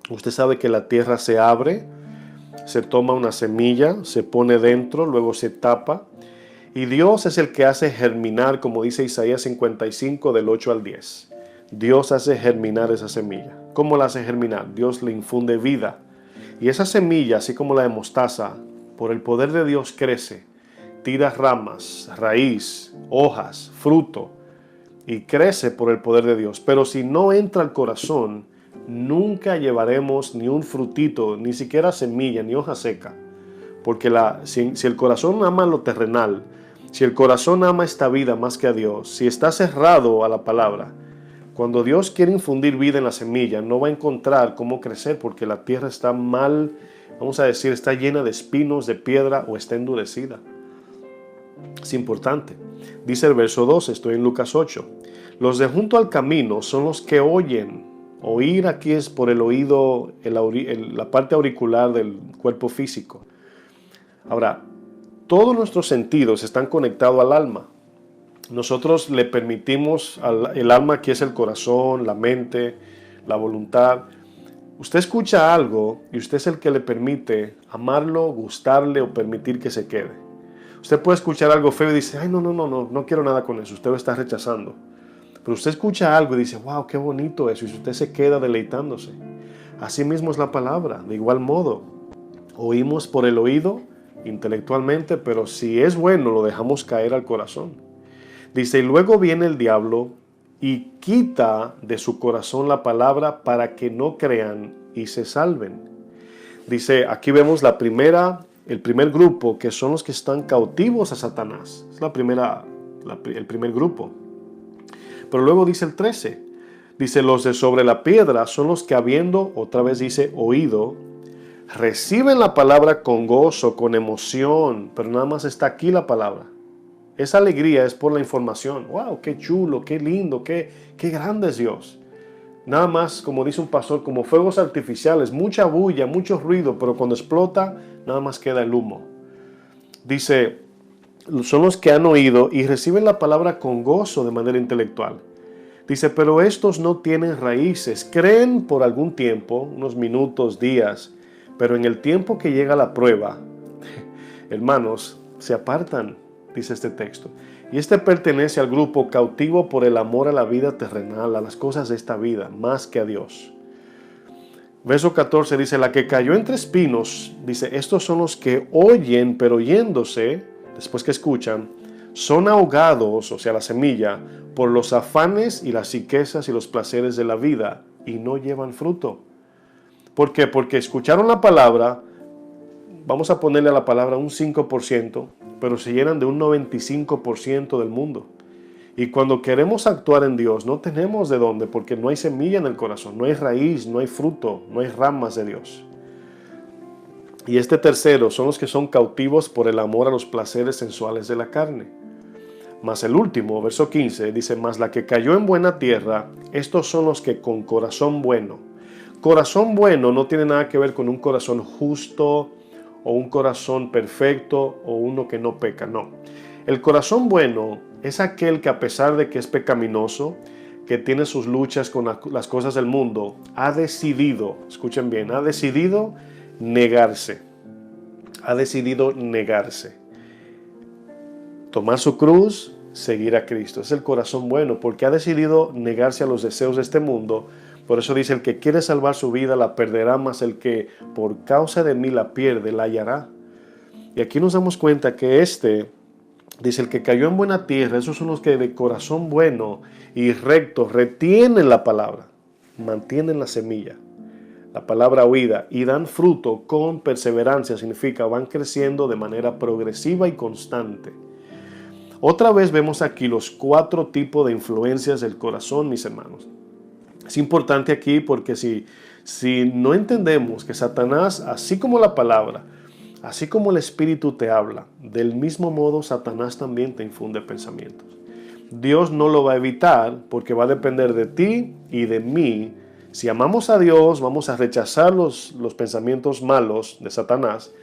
Usted sabe que la tierra se abre, se toma una semilla, se pone dentro, luego se tapa. Y Dios es el que hace germinar, como dice Isaías 55, del 8 al 10. Dios hace germinar esa semilla. ¿Cómo la hace germinar? Dios le infunde vida. Y esa semilla, así como la de mostaza, por el poder de Dios crece. Tira ramas, raíz, hojas, fruto. Y crece por el poder de Dios. Pero si no entra al corazón, nunca llevaremos ni un frutito, ni siquiera semilla, ni hoja seca. Porque si el corazón ama lo terrenal, si el corazón ama esta vida más que a Dios, si está cerrado a la palabra, cuando Dios quiere infundir vida en la semilla, no va a encontrar cómo crecer porque la tierra está mal, vamos a decir, está llena de espinos, de piedra o está endurecida. Es importante. Dice el verso 12, estoy en Lucas 8. Los de junto al camino son los que oyen. Oír aquí es por el oído, la parte auricular del cuerpo físico. Ahora, todos nuestros sentidos están conectados al alma. Nosotros le permitimos el alma, que es el corazón, la mente, la voluntad. Usted escucha algo y usted es el que le permite amarlo, gustarle o permitir que se quede. Usted puede escuchar algo feo y dice, ay, no quiero nada con eso. Usted lo está rechazando. Pero usted escucha algo y dice, wow, qué bonito eso. Y usted se queda deleitándose. Así mismo es la palabra. De igual modo, oímos por el oído, intelectualmente, pero si es bueno lo dejamos caer al corazón. Dice, y luego viene el diablo y quita de su corazón la palabra para que no crean y se salven. Dice, aquí vemos el primer grupo, que son los que están cautivos a Satanás. Es el primer grupo. Pero luego dice el 13, dice, los de sobre la piedra son los que habiendo, otra vez dice, oído, reciben la palabra con gozo, con emoción, pero nada más está aquí la palabra. Esa alegría es por la información. ¡Wow! ¡Qué chulo! ¡Qué lindo! ¡Qué grande es Dios! Nada más, como dice un pastor, como fuegos artificiales, mucha bulla, mucho ruido, pero cuando explota, nada más queda el humo. Dice, son los que han oído y reciben la palabra con gozo de manera intelectual. Dice, pero estos no tienen raíces, creen por algún tiempo, unos minutos, días, pero en el tiempo que llega la prueba, hermanos, se apartan, dice este texto. Y este pertenece al grupo cautivo por el amor a la vida terrenal, a las cosas de esta vida, más que a Dios. Verso 14 dice, la que cayó entre espinos, dice, estos son los que oyen, pero oyéndose, después que escuchan, son ahogados, o sea, la semilla, por los afanes y las riquezas y los placeres de la vida, y no llevan fruto. ¿Por qué? Porque escucharon la palabra, vamos a ponerle a la palabra un 5%, pero se llenan de un 95% del mundo. Y cuando queremos actuar en Dios, no tenemos de dónde, porque no hay semilla en el corazón, no hay raíz, no hay fruto, no hay ramas de Dios. Y este tercero son los que son cautivos por el amor a los placeres sensuales de la carne. Mas el último, verso 15, dice, mas la que cayó en buena tierra, estos son los que con corazón bueno. Corazón bueno no tiene nada que ver con un corazón justo o un corazón perfecto o uno que no peca, no. El corazón bueno es aquel que a pesar de que es pecaminoso, que tiene sus luchas con las cosas del mundo, ha decidido, escuchen bien, ha decidido negarse. Ha decidido negarse. Tomar su cruz, seguir a Cristo. Es el corazón bueno porque ha decidido negarse a los deseos de este mundo. Por eso dice, el que quiere salvar su vida la perderá, mas el que por causa de mí la pierde, la hallará. Y aquí nos damos cuenta que dice, el que cayó en buena tierra, esos son los que de corazón bueno y recto retienen la palabra, mantienen la semilla, la palabra oída, y dan fruto con perseverancia, significa van creciendo de manera progresiva y constante. Otra vez vemos aquí los 4 tipos de influencias del corazón, mis hermanos. Es importante aquí porque si no entendemos que Satanás, así como la palabra, así como el Espíritu te habla, del mismo modo Satanás también te infunde pensamientos. Dios no lo va a evitar porque va a depender de ti y de mí. Si amamos a Dios, vamos a rechazar los pensamientos malos de Satanás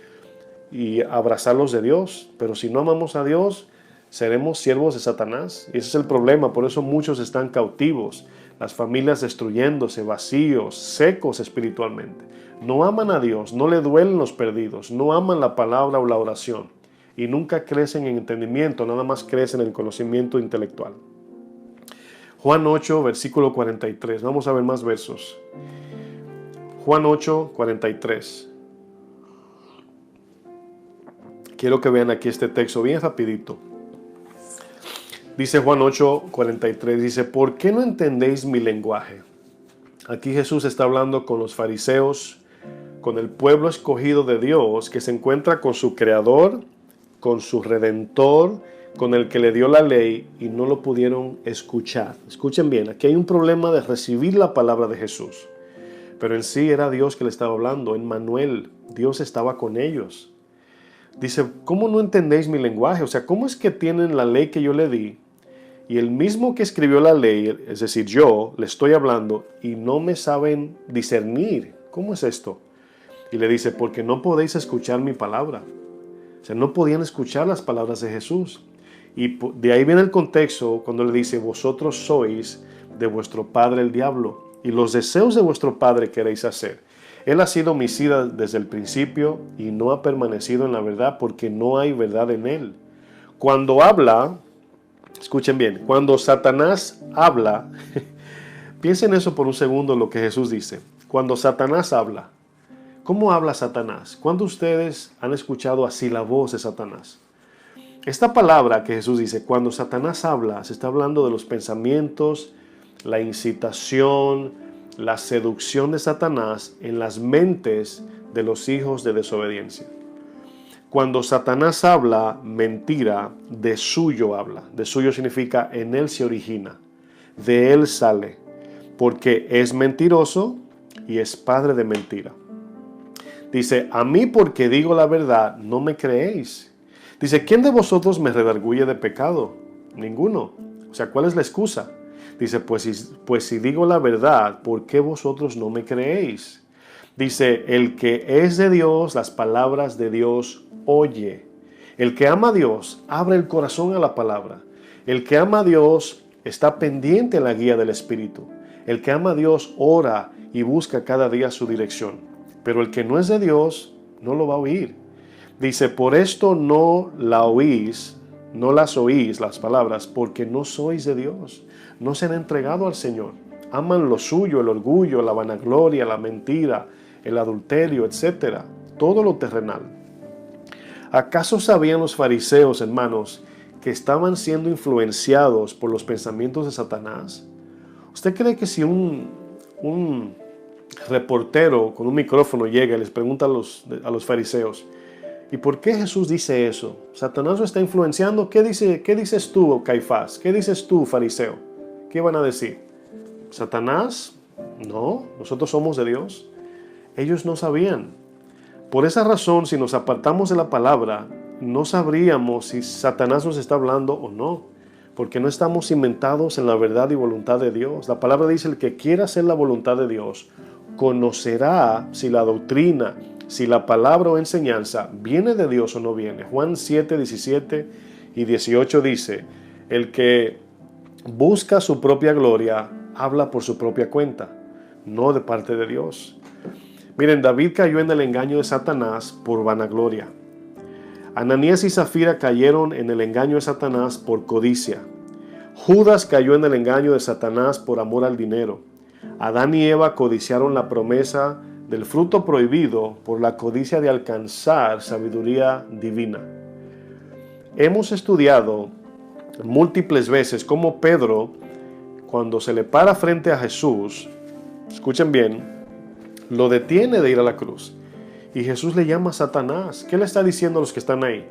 y abrazarlos de Dios. Pero si no amamos a Dios, seremos siervos de Satanás. Y ese es el problema, por eso muchos están cautivos. Las familias destruyéndose, vacíos, secos espiritualmente. No aman a Dios, no le duelen los perdidos, no aman la palabra o la oración y nunca crecen en entendimiento, nada más crecen en el conocimiento intelectual. Juan 8, versículo 43. Vamos a ver más versos. Juan 8, 43. Quiero que vean aquí este texto bien rapidito. Dice Juan 8, 43, dice, ¿por qué no entendéis mi lenguaje? Aquí Jesús está hablando con los fariseos, con el pueblo escogido de Dios, que se encuentra con su Creador, con su Redentor, con el que le dio la ley y no lo pudieron escuchar. Escuchen bien, aquí hay un problema de recibir la palabra de Jesús. Pero en sí era Dios que le estaba hablando, Emmanuel, Dios estaba con ellos. Dice, ¿cómo no entendéis mi lenguaje? O sea, ¿cómo es que tienen la ley que yo le di? Y el mismo que escribió la ley, es decir, yo le estoy hablando y no me saben discernir. ¿Cómo es esto? Y le dice, porque no podéis escuchar mi palabra. O sea, no podían escuchar las palabras de Jesús. Y de ahí viene el contexto cuando le dice, vosotros sois de vuestro padre el diablo, y los deseos de vuestro padre queréis hacer. Él ha sido homicida desde el principio y no ha permanecido en la verdad porque no hay verdad en él. Cuando habla, escuchen bien, cuando Satanás habla, piensen eso por un segundo lo que Jesús dice. Cuando Satanás habla, ¿cómo habla Satanás? ¿Cuándo ustedes han escuchado así la voz de Satanás? Esta palabra que Jesús dice, cuando Satanás habla, se está hablando de los pensamientos, la incitación, la seducción de Satanás en las mentes de los hijos de desobediencia. Cuando Satanás habla mentira, de suyo habla. De suyo significa en él se origina, de él sale, porque es mentiroso y es padre de mentira. Dice, a mí porque digo la verdad, no me creéis. Dice, ¿quién de vosotros me redarguye de pecado? Ninguno. O sea, ¿cuál es la excusa? Dice, pues si digo la verdad, ¿por qué vosotros no me creéis? Dice, el que es de Dios, las palabras de Dios oye. El que ama a Dios abre el corazón a la palabra. El que ama a Dios está pendiente a la guía del Espíritu. El que ama a Dios ora y busca cada día su dirección. Pero el que no es de Dios no lo va a oír. Dice, por esto no las oís las palabras, porque no sois de Dios. No se han entregado al Señor. Aman lo suyo, el orgullo, la vanagloria, la mentira, el adulterio, etc. Todo lo terrenal. ¿Acaso sabían los fariseos, hermanos, que estaban siendo influenciados por los pensamientos de Satanás? ¿Usted cree que si un reportero con un micrófono llega y les pregunta a los fariseos, ¿y por qué Jesús dice eso? ¿Satanás lo está influenciando? ¿Qué dices tú, Caifás? ¿Qué dices tú, fariseo? ¿Qué van a decir? ¿Satanás? No, nosotros somos de Dios. Ellos no sabían. Por esa razón, si nos apartamos de la palabra, no sabríamos si Satanás nos está hablando o no, porque no estamos cimentados en la verdad y voluntad de Dios. La palabra dice, el que quiera hacer la voluntad de Dios, conocerá si la doctrina, si la palabra o enseñanza viene de Dios o no viene. Juan 7, 17 y 18 dice, el que busca su propia gloria, habla por su propia cuenta, no de parte de Dios. Miren, David cayó en el engaño de Satanás por vanagloria. Ananías y Zafira cayeron en el engaño de Satanás por codicia. Judas cayó en el engaño de Satanás por amor al dinero. Adán y Eva codiciaron la promesa del fruto prohibido por la codicia de alcanzar sabiduría divina. Hemos estudiado múltiples veces cómo Pedro, cuando se le para frente a Jesús, escuchen bien, lo detiene de ir a la cruz. Y Jesús le llama a Satanás. ¿Qué le está diciendo a los que están ahí?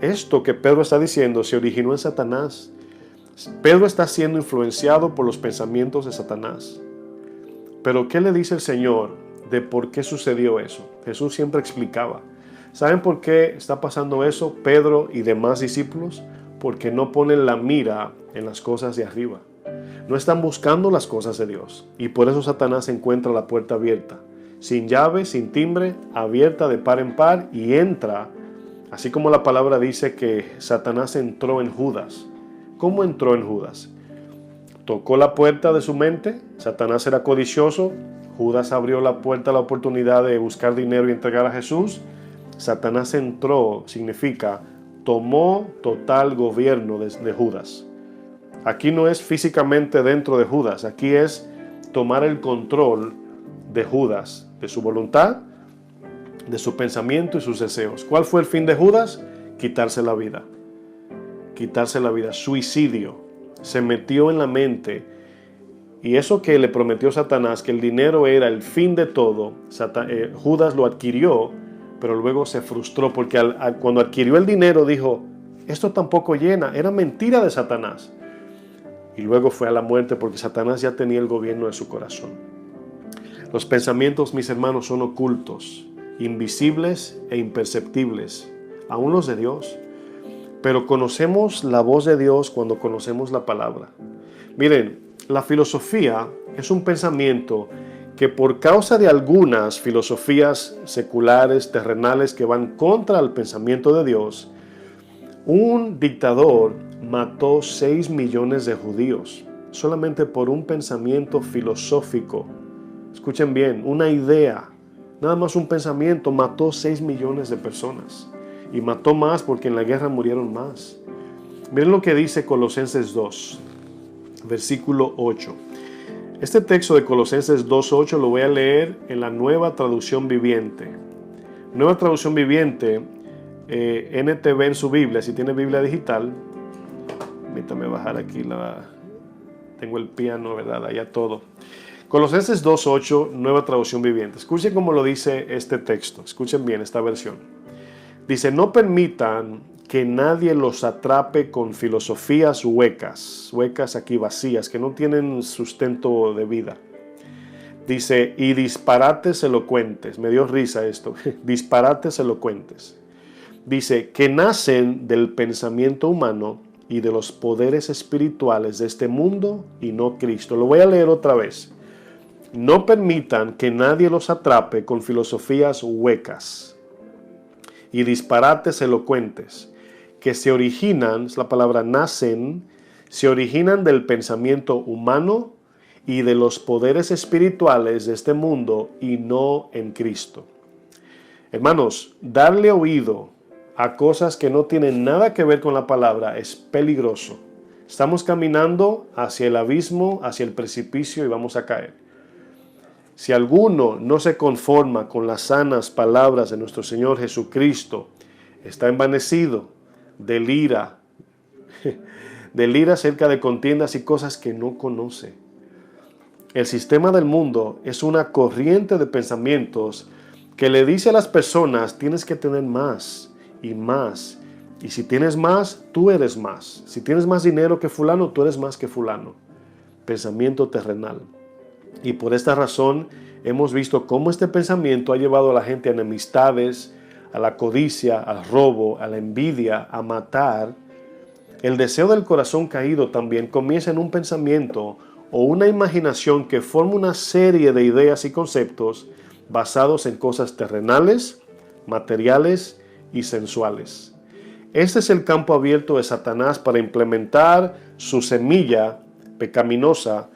Esto que Pedro está diciendo se originó en Satanás. Pedro está siendo influenciado por los pensamientos de Satanás. Pero ¿qué le dice el Señor de por qué sucedió eso? Jesús siempre explicaba. ¿Saben por qué está pasando eso, Pedro y demás discípulos? Porque no ponen la mira en las cosas de arriba. No están buscando las cosas de Dios. Y por eso Satanás encuentra la puerta abierta. Sin llave, sin timbre, abierta de par en par y entra. Así como la palabra dice que Satanás entró en Judas. ¿Cómo entró en Judas? Tocó la puerta de su mente. Satanás era codicioso. Judas abrió la puerta a la oportunidad de buscar dinero y entregar a Jesús. Satanás entró, significa, tomó total gobierno de Judas. Aquí no es físicamente dentro de Judas, aquí es tomar el control de Judas, de su voluntad, de su pensamiento y sus deseos. ¿Cuál fue el fin de Judas? Quitarse la vida. Quitarse la vida, suicidio. Se metió en la mente. Y eso que le prometió Satanás, que el dinero era el fin de todo, Judas lo adquirió, pero luego se frustró porque cuando adquirió el dinero dijo, esto tampoco llena, era mentira de Satanás. Y luego fue a la muerte porque Satanás ya tenía el gobierno de su corazón. Los pensamientos, mis hermanos, son ocultos, invisibles e imperceptibles, aún los de Dios. Pero conocemos la voz de Dios cuando conocemos la palabra. Miren, la filosofía es un pensamiento que por causa de algunas filosofías seculares, terrenales, que van contra el pensamiento de Dios, un dictador mató 6 millones de judíos solamente por un pensamiento filosófico. Escuchen bien, una idea, nada más un pensamiento, mató 6 millones de personas. Y mató más porque en la guerra murieron más. Miren lo que dice Colosenses 2, versículo 8. Este texto de Colosenses 2:8 lo voy a leer en la Nueva Traducción Viviente. Nueva Traducción Viviente, NTV en su Biblia, si tiene Biblia digital. Permítame bajar aquí tengo el piano, ¿verdad? Allá todo. Colosenses 2:8, Nueva Traducción Viviente. Escuchen cómo lo dice este texto. Escuchen bien esta versión. Dice, no permitan que nadie los atrape con filosofías huecas aquí vacías, que no tienen sustento de vida. Dice, y disparates elocuentes. Me dio risa esto. Disparates elocuentes. Dice, que nacen del pensamiento humano y de los poderes espirituales de este mundo y no Cristo. Lo voy a leer otra vez. No permitan que nadie los atrape con filosofías huecas. y disparates elocuentes, que se originan, es la palabra nacen, se originan del pensamiento humano y de los poderes espirituales de este mundo y no en Cristo. Hermanos, darle oído a cosas que no tienen nada que ver con la palabra es peligroso. Estamos caminando hacia el abismo, hacia el precipicio y vamos a caer. Si alguno no se conforma con las sanas palabras de nuestro Señor Jesucristo, está envanecido, delira acerca de contiendas y cosas que no conoce. El sistema del mundo es una corriente de pensamientos que le dice a las personas, tienes que tener más y más. Y si tienes más, tú eres más. Si tienes más dinero que fulano, tú eres más que fulano. Pensamiento terrenal. Y por esta razón hemos visto cómo este pensamiento ha llevado a la gente a enemistades, a la codicia, al robo, a la envidia, a matar. El deseo del corazón caído también comienza en un pensamiento o una imaginación que forma una serie de ideas y conceptos basados en cosas terrenales, materiales y sensuales. Este es el campo abierto de Satanás para implementar su semilla pecaminosa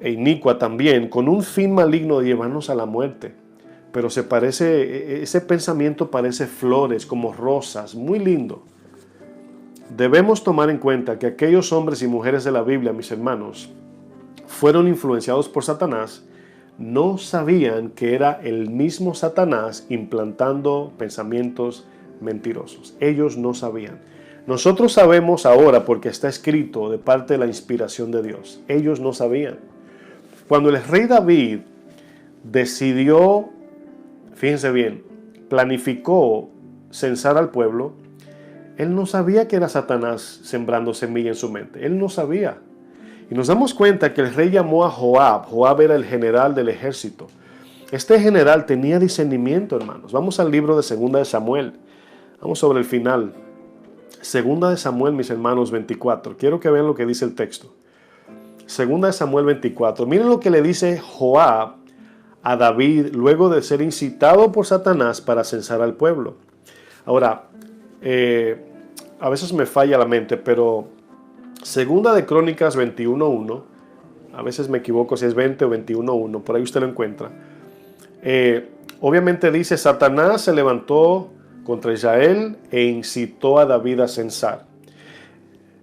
e inicua también, con un fin maligno de llevarnos a la muerte. Pero ese pensamiento parece flores, como rosas, muy lindo. Debemos tomar en cuenta que aquellos hombres y mujeres de la Biblia, mis hermanos, fueron influenciados por Satanás, no sabían que era el mismo Satanás implantando pensamientos mentirosos. Ellos no sabían. Nosotros sabemos ahora porque está escrito de parte de la inspiración de Dios. Ellos no sabían. Cuando el rey David decidió, fíjense bien, planificó censar al pueblo, él no sabía que era Satanás sembrando semilla en su mente. Él no sabía. Y nos damos cuenta que el rey llamó a Joab. Joab era el general del ejército. Este general tenía discernimiento, hermanos. Vamos al libro de 2 de Samuel. Vamos sobre el final. 2 de Samuel, mis hermanos, 24. Quiero que vean lo que dice el texto. 2 de Samuel 24. Miren lo que le dice Joab a David luego de ser incitado por Satanás para censar al pueblo. Ahora, a veces me falla la mente, pero 2 de Crónicas 21.1, a veces me equivoco si es 20 o 21.1, por ahí usted lo encuentra. Obviamente dice, Satanás se levantó contra Israel e incitó a David a censar.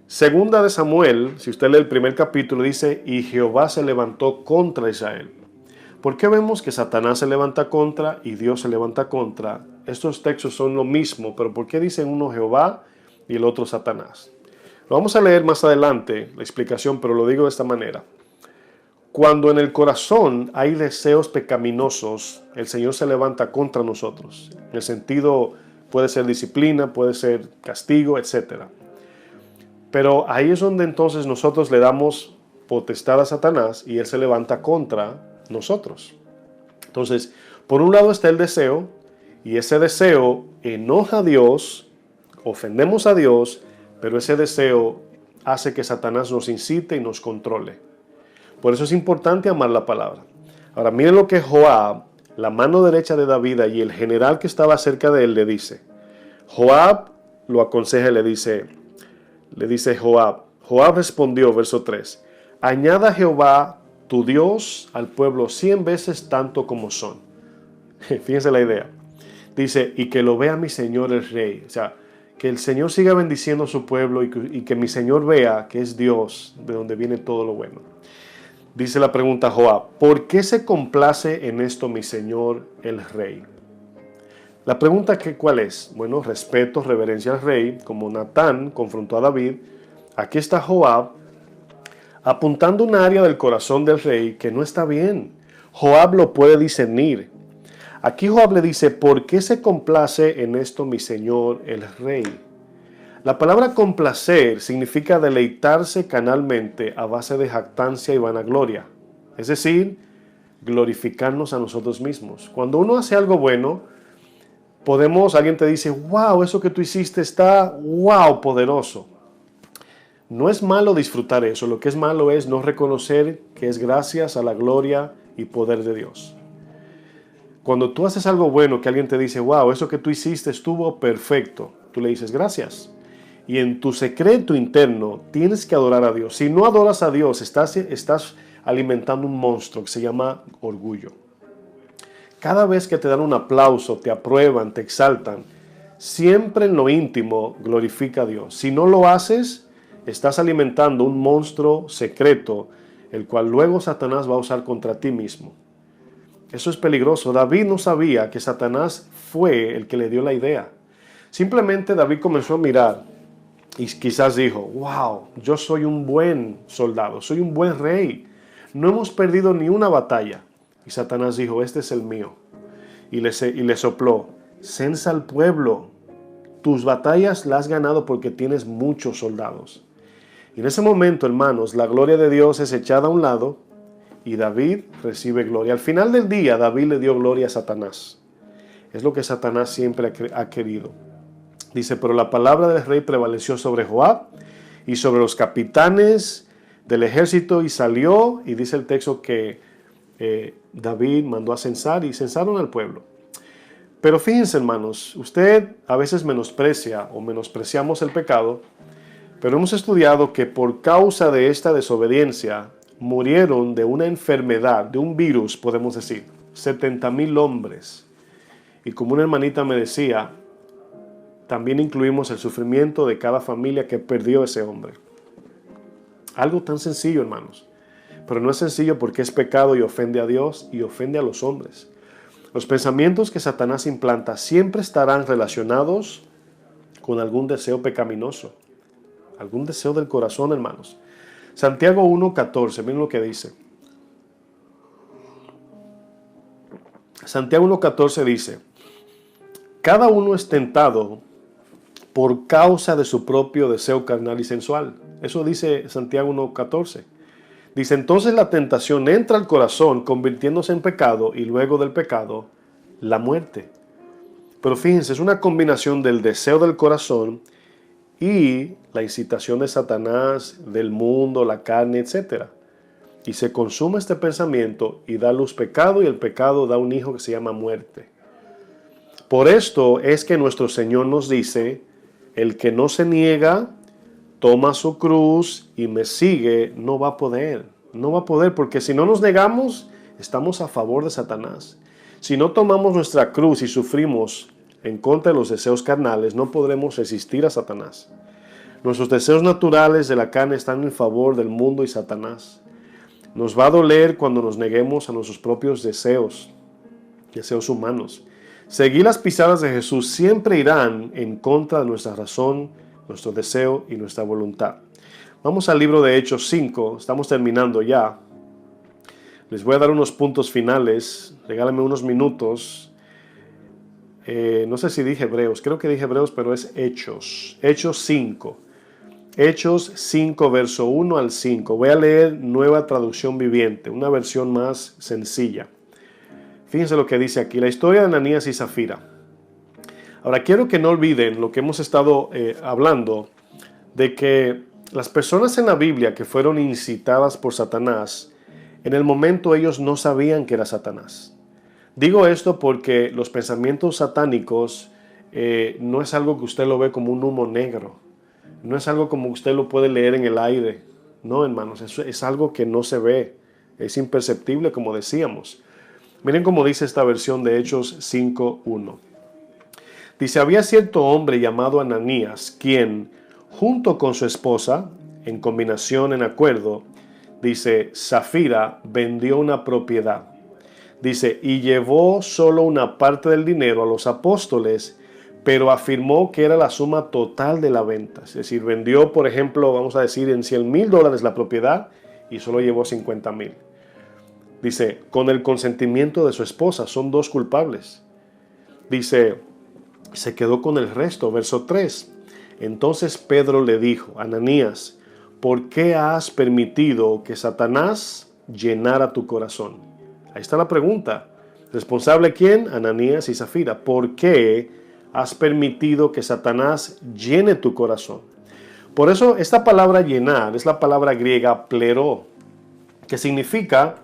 2 de Samuel, si usted lee el primer capítulo, dice, y Jehová se levantó contra Israel. ¿Por qué vemos que Satanás se levanta contra y Dios se levanta contra? Estos textos son lo mismo, pero ¿por qué dicen uno Jehová y el otro Satanás? Lo vamos a leer más adelante, la explicación, pero lo digo de esta manera. Cuando en el corazón hay deseos pecaminosos, el Señor se levanta contra nosotros. En el sentido, puede ser disciplina, puede ser castigo, etc. Pero ahí es donde entonces nosotros le damos potestad a Satanás y Él se levanta contra nosotros. Entonces, por un lado está el deseo, y ese deseo enoja a Dios, ofendemos a Dios, pero ese deseo hace que Satanás nos incite y nos controle. Por eso es importante amar la palabra. Ahora miren lo que Joab, la mano derecha de David y el general que estaba cerca de él le dice. Joab lo aconseja y le dice Joab. Joab respondió, verso 3, añada Jehová tu Dios al pueblo 100 veces tanto como son. Fíjense la idea. Dice, y que lo vea mi señor el rey. O sea, que el Señor siga bendiciendo a su pueblo y que mi Señor vea que es Dios, de donde viene todo lo bueno. Dice la pregunta Joab, ¿por qué se complace en esto mi Señor el rey? La pregunta ¿cuál es? Bueno, respeto, reverencia al rey, como Natán confrontó a David. Aquí está Joab apuntando un área del corazón del rey que no está bien. Joab lo puede discernir. Aquí Joab le dice, ¿por qué se complace en esto mi señor el rey? La palabra complacer significa deleitarse canalmente a base de jactancia y vanagloria. Es decir, glorificarnos a nosotros mismos. Cuando uno hace algo bueno, alguien te dice, wow, eso que tú hiciste está, wow, poderoso. No es malo disfrutar eso, lo que es malo es no reconocer que es gracias a la gloria y poder de Dios. Cuando tú haces algo bueno que alguien te dice, wow, eso que tú hiciste estuvo perfecto, tú le dices gracias. Y en tu secreto interno tienes que adorar a Dios. Si no adoras a Dios, estás alimentando un monstruo que se llama orgullo. Cada vez que te dan un aplauso, te aprueban, te exaltan, siempre en lo íntimo glorifica a Dios. Si no lo haces, estás alimentando un monstruo secreto, el cual luego Satanás va a usar contra ti mismo. Eso es peligroso. David no sabía que Satanás fue el que le dio la idea. Simplemente David comenzó a mirar y quizás dijo, wow, yo soy un buen soldado, soy un buen rey. No hemos perdido ni una batalla. Y Satanás dijo, este es el mío. Y le sopló, censa al pueblo. Tus batallas las has ganado porque tienes muchos soldados. Y en ese momento, hermanos, la gloria de Dios es echada a un lado y David recibe gloria. Al final del día, David le dio gloria a Satanás. Es lo que Satanás siempre ha querido. Dice, pero la palabra del rey prevaleció sobre Joab y sobre los capitanes del ejército y salió, y dice el texto que David mandó a censar y censaron al pueblo. Pero fíjense, hermanos, usted a veces menosprecia o menospreciamos el pecado, pero hemos estudiado que por causa de esta desobediencia murieron de una enfermedad, de un virus, podemos decir, 70,000 hombres. Y como una hermanita me decía, también incluimos el sufrimiento de cada familia que perdió ese hombre. Algo tan sencillo, hermanos. Pero no es sencillo porque es pecado y ofende a Dios y ofende a los hombres. Los pensamientos que Satanás implanta siempre estarán relacionados con algún deseo pecaminoso. Algún deseo del corazón, hermanos. Santiago 1:14, miren lo que dice. Santiago 1:14 dice, cada uno es tentado por causa de su propio deseo carnal y sensual. Eso dice Santiago 1:14. Dice, entonces la tentación entra al corazón convirtiéndose en pecado y luego del pecado, la muerte. Pero fíjense, es una combinación del deseo del corazón y la incitación de Satanás, del mundo, la carne, etc. Y se consume este pensamiento y da luz pecado y el pecado da un hijo que se llama muerte. Por esto es que nuestro Señor nos dice, el que no se niega, toma su cruz y me sigue, no va a poder. No va a poder porque si no nos negamos, estamos a favor de Satanás. Si no tomamos nuestra cruz y sufrimos en contra de los deseos carnales, no podremos resistir a Satanás. Nuestros deseos naturales de la carne están en favor del mundo y Satanás. Nos va a doler cuando nos neguemos a nuestros propios deseos humanos. Seguir las pisadas de Jesús siempre irán en contra de nuestra razón, nuestro deseo y nuestra voluntad. Vamos al libro de Hechos 5, estamos terminando ya. Les voy a dar unos puntos finales, regálenme unos minutos. No sé si dije Hebreos, creo que dije Hebreos, pero es Hechos. Hechos 5. Hechos 5, verso 1 al 5. Voy a leer Nueva Traducción Viviente, una versión más sencilla. Fíjense lo que dice aquí, la historia de Ananías y Zafira. Ahora, quiero que no olviden lo que hemos estado hablando, de que las personas en la Biblia que fueron incitadas por Satanás, en el momento ellos no sabían que era Satanás. Digo esto porque los pensamientos satánicos no es algo que usted lo ve como un humo negro. No es algo como usted lo puede leer en el aire. No, hermanos, eso es algo que no se ve. Es imperceptible, como decíamos. Miren cómo dice esta versión de Hechos 5:1. Dice, había cierto hombre llamado Ananías, quien, junto con su esposa, en combinación, en acuerdo, dice, Zafira vendió una propiedad. Dice, y llevó solo una parte del dinero a los apóstoles, pero afirmó que era la suma total de la venta. Es decir, vendió, por ejemplo, vamos a decir, en $100,000 la propiedad y solo llevó 50,000. Dice, con el consentimiento de su esposa, son dos culpables. Dice, se quedó con el resto, verso 3. Entonces Pedro le dijo, Ananías, ¿por qué has permitido que Satanás llenara tu corazón? Ahí está la pregunta. ¿Responsable quién? Ananías y Zafira. ¿Por qué has permitido que Satanás llene tu corazón? Por eso esta palabra llenar es la palabra griega pleró, que significa,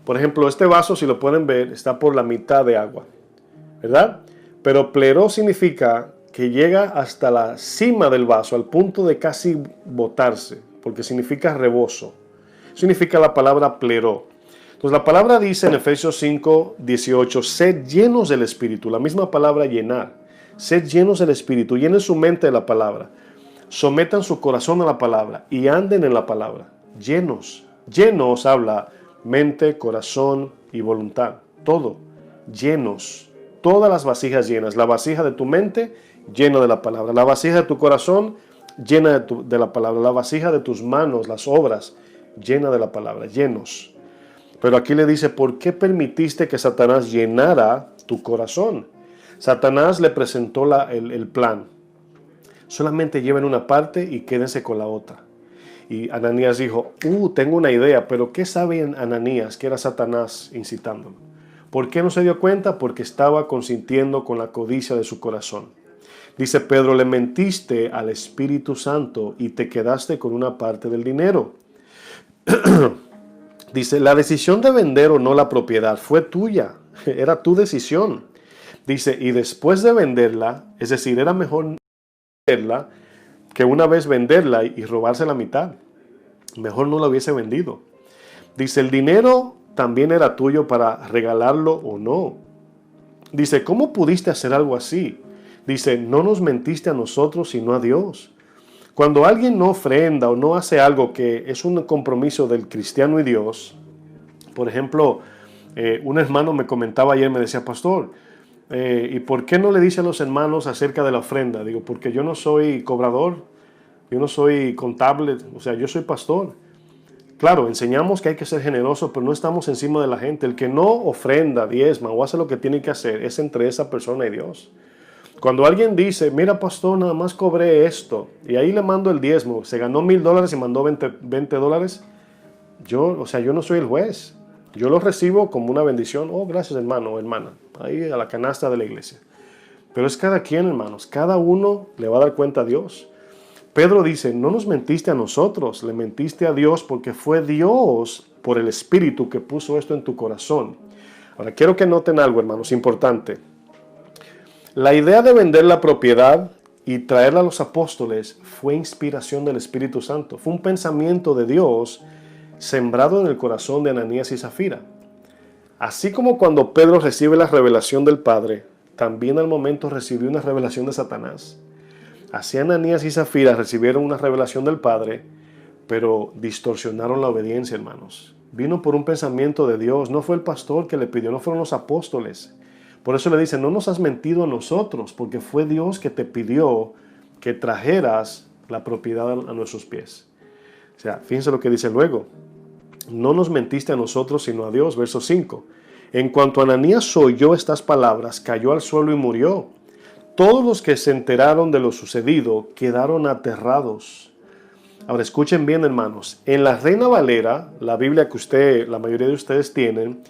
por ejemplo, este vaso, si lo pueden ver, está por la mitad de agua. ¿verdad? Pero pleró significa que llega hasta la cima del vaso, al punto de casi botarse, porque significa rebozo. Significa la palabra pleró. Entonces la palabra dice en Efesios 5:18, sed llenos del Espíritu. La misma palabra llenar. Sed llenos del Espíritu. Llenen su mente de la palabra. Sometan su corazón a la palabra y anden en la palabra. Llenos. Llenos habla mente, corazón y voluntad. Todo. Llenos. Todas las vasijas llenas. La vasija de tu mente, llena de la palabra. La vasija de tu corazón, llena de la palabra. La vasija de tus manos, las obras, llena de la palabra. Llenos. Pero aquí le dice, ¿por qué permitiste que Satanás llenara tu corazón? Satanás le presentó el plan. Solamente lleven una parte y quédense con la otra. Y Ananías dijo, tengo una idea, pero ¿qué sabe Ananías que era Satanás incitándolo? ¿Por qué no se dio cuenta? Porque estaba consintiendo con la codicia de su corazón. Dice Pedro, le mentiste al Espíritu Santo y te quedaste con una parte del dinero. Dice, la decisión de vender o no la propiedad fue tuya, era tu decisión. Dice, y después de venderla, es decir, era mejor venderla que una vez venderla y robarse la mitad. Mejor no la hubiese vendido. Dice, el dinero también era tuyo para regalarlo o no. Dice, ¿cómo pudiste hacer algo así? Dice, no nos mentiste a nosotros sino a Dios. Cuando alguien no ofrenda o no hace algo que es un compromiso del cristiano y Dios, por ejemplo, un hermano me comentaba ayer, me decía, pastor, ¿y por qué no le dice a los hermanos acerca de la ofrenda? Digo, porque yo no soy cobrador, yo no soy contable, o sea, yo soy pastor. Claro, enseñamos que hay que ser generoso, pero no estamos encima de la gente. El que no ofrenda, diezma o hace lo que tiene que hacer es entre esa persona y Dios. Cuando alguien dice, mira pastor, nada más cobré esto, y ahí le mando el diezmo, se ganó $1,000 y mandó $20, yo no soy el juez. Yo lo recibo como una bendición. Oh, gracias hermano o hermana, ahí a la canasta de la iglesia. Pero es cada quien, hermanos, cada uno le va a dar cuenta a Dios. Pedro dice, no nos mentiste a nosotros, le mentiste a Dios porque fue Dios por el Espíritu que puso esto en tu corazón. Ahora, quiero que noten algo, hermanos, importante. La idea de vender la propiedad y traerla a los apóstoles fue inspiración del Espíritu Santo. Fue un pensamiento de Dios sembrado en el corazón de Ananías y Zafira. Así como cuando Pedro recibe la revelación del Padre, también al momento recibió una revelación de Satanás. Así Ananías y Zafira recibieron una revelación del Padre, pero distorsionaron la obediencia, hermanos. Vino por un pensamiento de Dios, no fue el pastor que le pidió, no fueron los apóstoles. Por eso le dice, no nos has mentido a nosotros, porque fue Dios que te pidió que trajeras la propiedad a nuestros pies. O sea, fíjense lo que dice luego. No nos mentiste a nosotros, sino a Dios. Verso 5. En cuanto Ananías oyó estas palabras, cayó al suelo y murió. Todos los que se enteraron de lo sucedido quedaron aterrados. Ahora escuchen bien, hermanos. En la Reina Valera, la Biblia que la mayoría de ustedes tienen,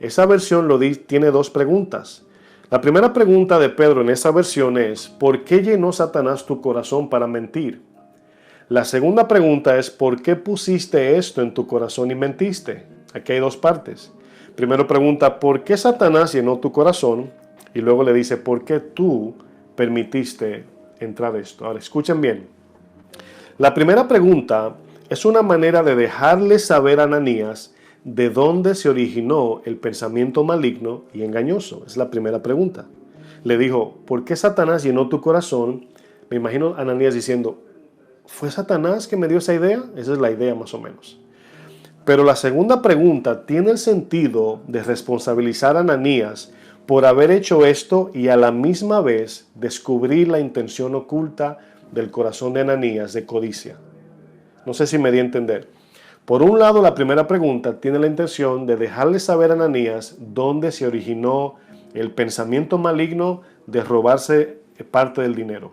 esa versión tiene dos preguntas. La primera pregunta de Pedro en esa versión es, ¿por qué llenó Satanás tu corazón para mentir? La segunda pregunta es, ¿por qué pusiste esto en tu corazón y mentiste? Aquí hay dos partes. Primero pregunta, ¿por qué Satanás llenó tu corazón? Y luego le dice, ¿por qué tú permitiste entrar esto? Ahora, escuchen bien. La primera pregunta es una manera de dejarle saber a Ananías de dónde se originó el pensamiento maligno y engañoso. Es la primera pregunta. Le dijo, ¿por qué Satanás llenó tu corazón? Me imagino a Ananías diciendo, ¿fue Satanás que me dio esa idea? Esa es la idea más o menos. Pero la segunda pregunta tiene el sentido de responsabilizar a Ananías por haber hecho esto y a la misma vez descubrir la intención oculta del corazón de Ananías de codicia. No sé si me di a entender. Por un lado, la primera pregunta tiene la intención de dejarle saber a Ananías dónde se originó el pensamiento maligno de robarse parte del dinero.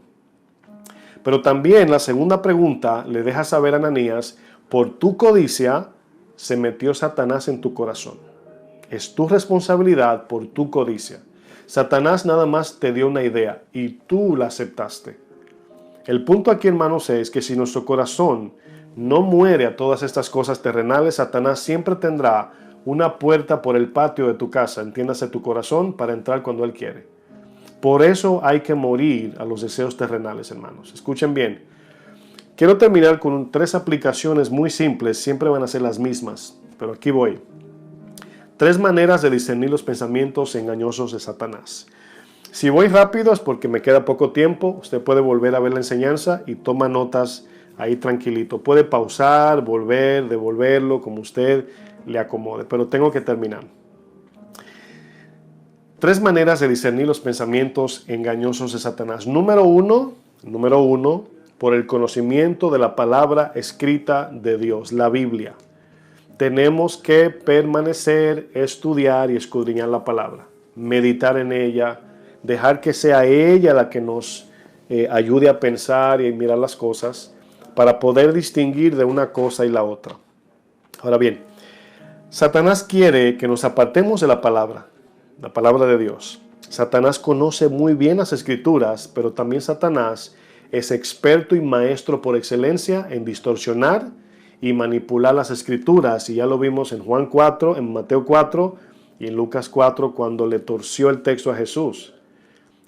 Pero también la segunda pregunta le deja saber a Ananías, por tu codicia se metió Satanás en tu corazón. Es tu responsabilidad por tu codicia. Satanás nada más te dio una idea y tú la aceptaste. El punto aquí, hermanos, es que si nuestro corazón no muere a todas estas cosas terrenales, Satanás siempre tendrá una puerta por el patio de tu casa, entiéndase tu corazón, para entrar cuando él quiere. Por eso hay que morir a los deseos terrenales, hermanos. Escuchen bien. Quiero terminar con 3 aplicaciones muy simples, siempre van a ser las mismas, pero aquí voy. 3 maneras de discernir los pensamientos engañosos de Satanás. Si voy rápido es porque me queda poco tiempo, usted puede volver a ver la enseñanza y toma notas ahí tranquilito. Puede pausar, volver, devolverlo, como usted le acomode, pero tengo que terminar. 3 maneras de discernir los pensamientos engañosos de Satanás. Número uno, por el conocimiento de la palabra escrita de Dios, la Biblia. Tenemos que permanecer, estudiar y escudriñar la palabra, meditar en ella, dejar que sea ella la que nos ayude a pensar y mirar las cosas para poder distinguir de una cosa y la otra. Ahora bien, Satanás quiere que nos apartemos de la palabra de Dios. Satanás conoce muy bien las Escrituras, pero también Satanás es experto y maestro por excelencia en distorsionar y manipular las Escrituras, y ya lo vimos en Juan 4, en Mateo 4 y en Lucas 4 cuando le torció el texto a Jesús.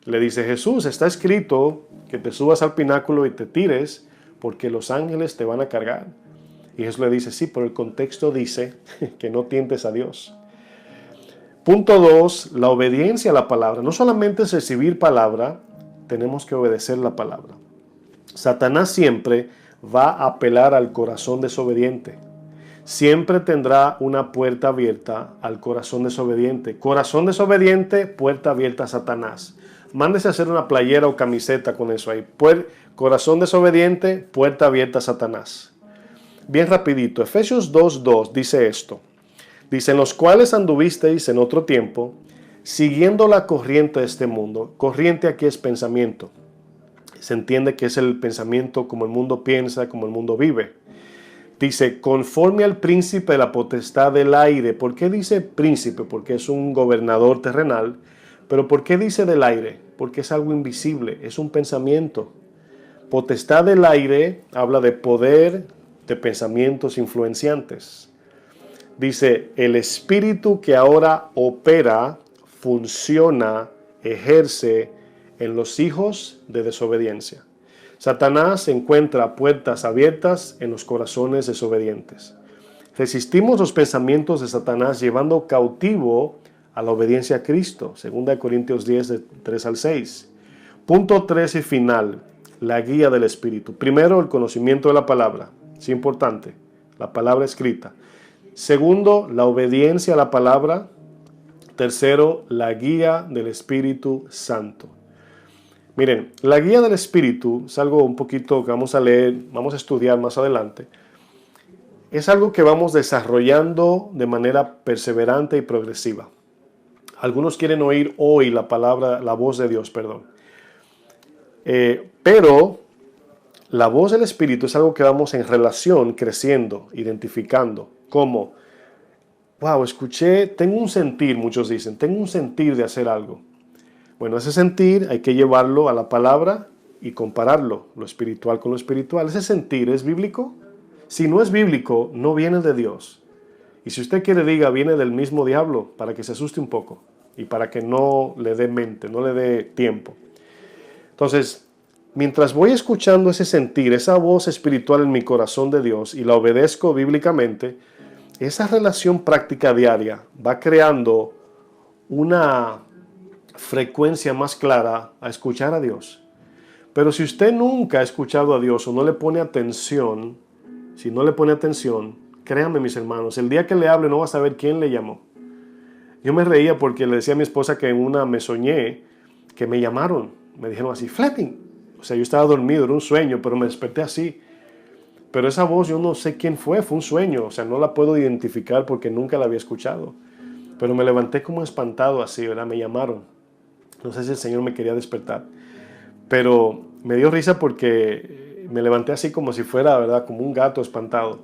Le dice: Jesús, está escrito que te subas al pináculo y te tires porque los ángeles te van a cargar. Y Jesús le dice: sí, pero el contexto dice que no tientes a Dios. Punto 2, la obediencia a la palabra. No solamente es recibir palabra, tenemos que obedecer la palabra. Satanás siempre va a apelar al corazón desobediente. Siempre tendrá una puerta abierta al corazón desobediente. Corazón desobediente, puerta abierta a Satanás. Mándese a hacer una playera o camiseta con eso ahí. Corazón desobediente, puerta abierta a Satanás. Bien rapidito, Efesios 2:2 dice esto. Dice: en los cuales anduvisteis en otro tiempo, siguiendo la corriente de este mundo. Corriente aquí es pensamiento. Se entiende que es el pensamiento como el mundo piensa, como el mundo vive. Dice: conforme al príncipe de la potestad del aire. ¿Por qué dice príncipe? Porque es un gobernador terrenal. Pero ¿por qué dice del aire? Porque es algo invisible, es un pensamiento. Potestad del aire habla de poder, de pensamientos influenciantes. Dice: el espíritu que ahora opera, funciona, ejerce en los hijos de desobediencia. Satanás encuentra puertas abiertas en los corazones desobedientes. Resistimos los pensamientos de Satanás llevando cautivo a la obediencia a Cristo. 2 Corintios 10, de 3 al 6. Punto 3 y final, la guía del Espíritu. Primero, el conocimiento de la palabra. Es importante, la palabra escrita. Segundo, la obediencia a la palabra. Tercero, la guía del Espíritu Santo. Miren, la guía del Espíritu es algo un poquito que vamos a leer, vamos a estudiar más adelante. Es algo que vamos desarrollando de manera perseverante y progresiva. Algunos quieren oír hoy la voz de Dios, pero la voz del Espíritu es algo que vamos en relación, creciendo, identificando. ¿Cómo? Wow, escuché, tengo un sentir, muchos dicen, tengo un sentir de hacer algo. Bueno, ese sentir hay que llevarlo a la palabra y compararlo, lo espiritual con lo espiritual. ¿Ese sentir es bíblico? Si no es bíblico, no viene de Dios. Y si usted quiere, diga, viene del mismo diablo, para que se asuste un poco y para que no le dé mente, no le dé tiempo. Entonces, mientras voy escuchando ese sentir, esa voz espiritual en mi corazón de Dios y la obedezco bíblicamente, esa relación práctica diaria va creando una frecuencia más clara a escuchar a Dios. Pero si usted nunca ha escuchado a Dios o no le pone atención, créanme, mis hermanos, el día que le hable no va a saber quién le llamó. Yo me reía porque le decía a mi esposa que en una me soñé que me llamaron. Me dijeron así, Fleming. O sea, yo estaba dormido, era un sueño, pero me desperté así. Pero esa voz yo no sé quién fue un sueño. O sea, no la puedo identificar porque nunca la había escuchado. Pero me levanté como espantado así, ¿verdad? Me llamaron. No sé si el Señor me quería despertar. Pero me dio risa porque me levanté así como si fuera, ¿verdad? Como un gato espantado.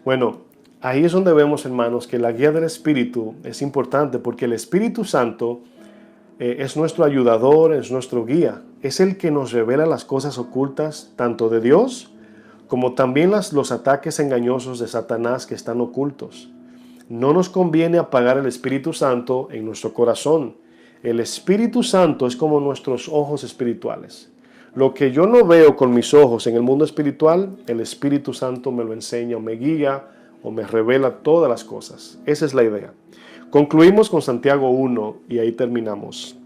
Bueno, ahí es donde vemos, hermanos, que la guía del Espíritu es importante porque el Espíritu Santo es nuestro ayudador, es nuestro guía. Es el que nos revela las cosas ocultas, tanto de Dios como también los ataques engañosos de Satanás que están ocultos. No nos conviene apagar el Espíritu Santo en nuestro corazón. El Espíritu Santo es como nuestros ojos espirituales. Lo que yo no veo con mis ojos en el mundo espiritual, el Espíritu Santo me lo enseña o me guía o me revela todas las cosas. Esa es la idea. Concluimos con Santiago 1 y ahí terminamos.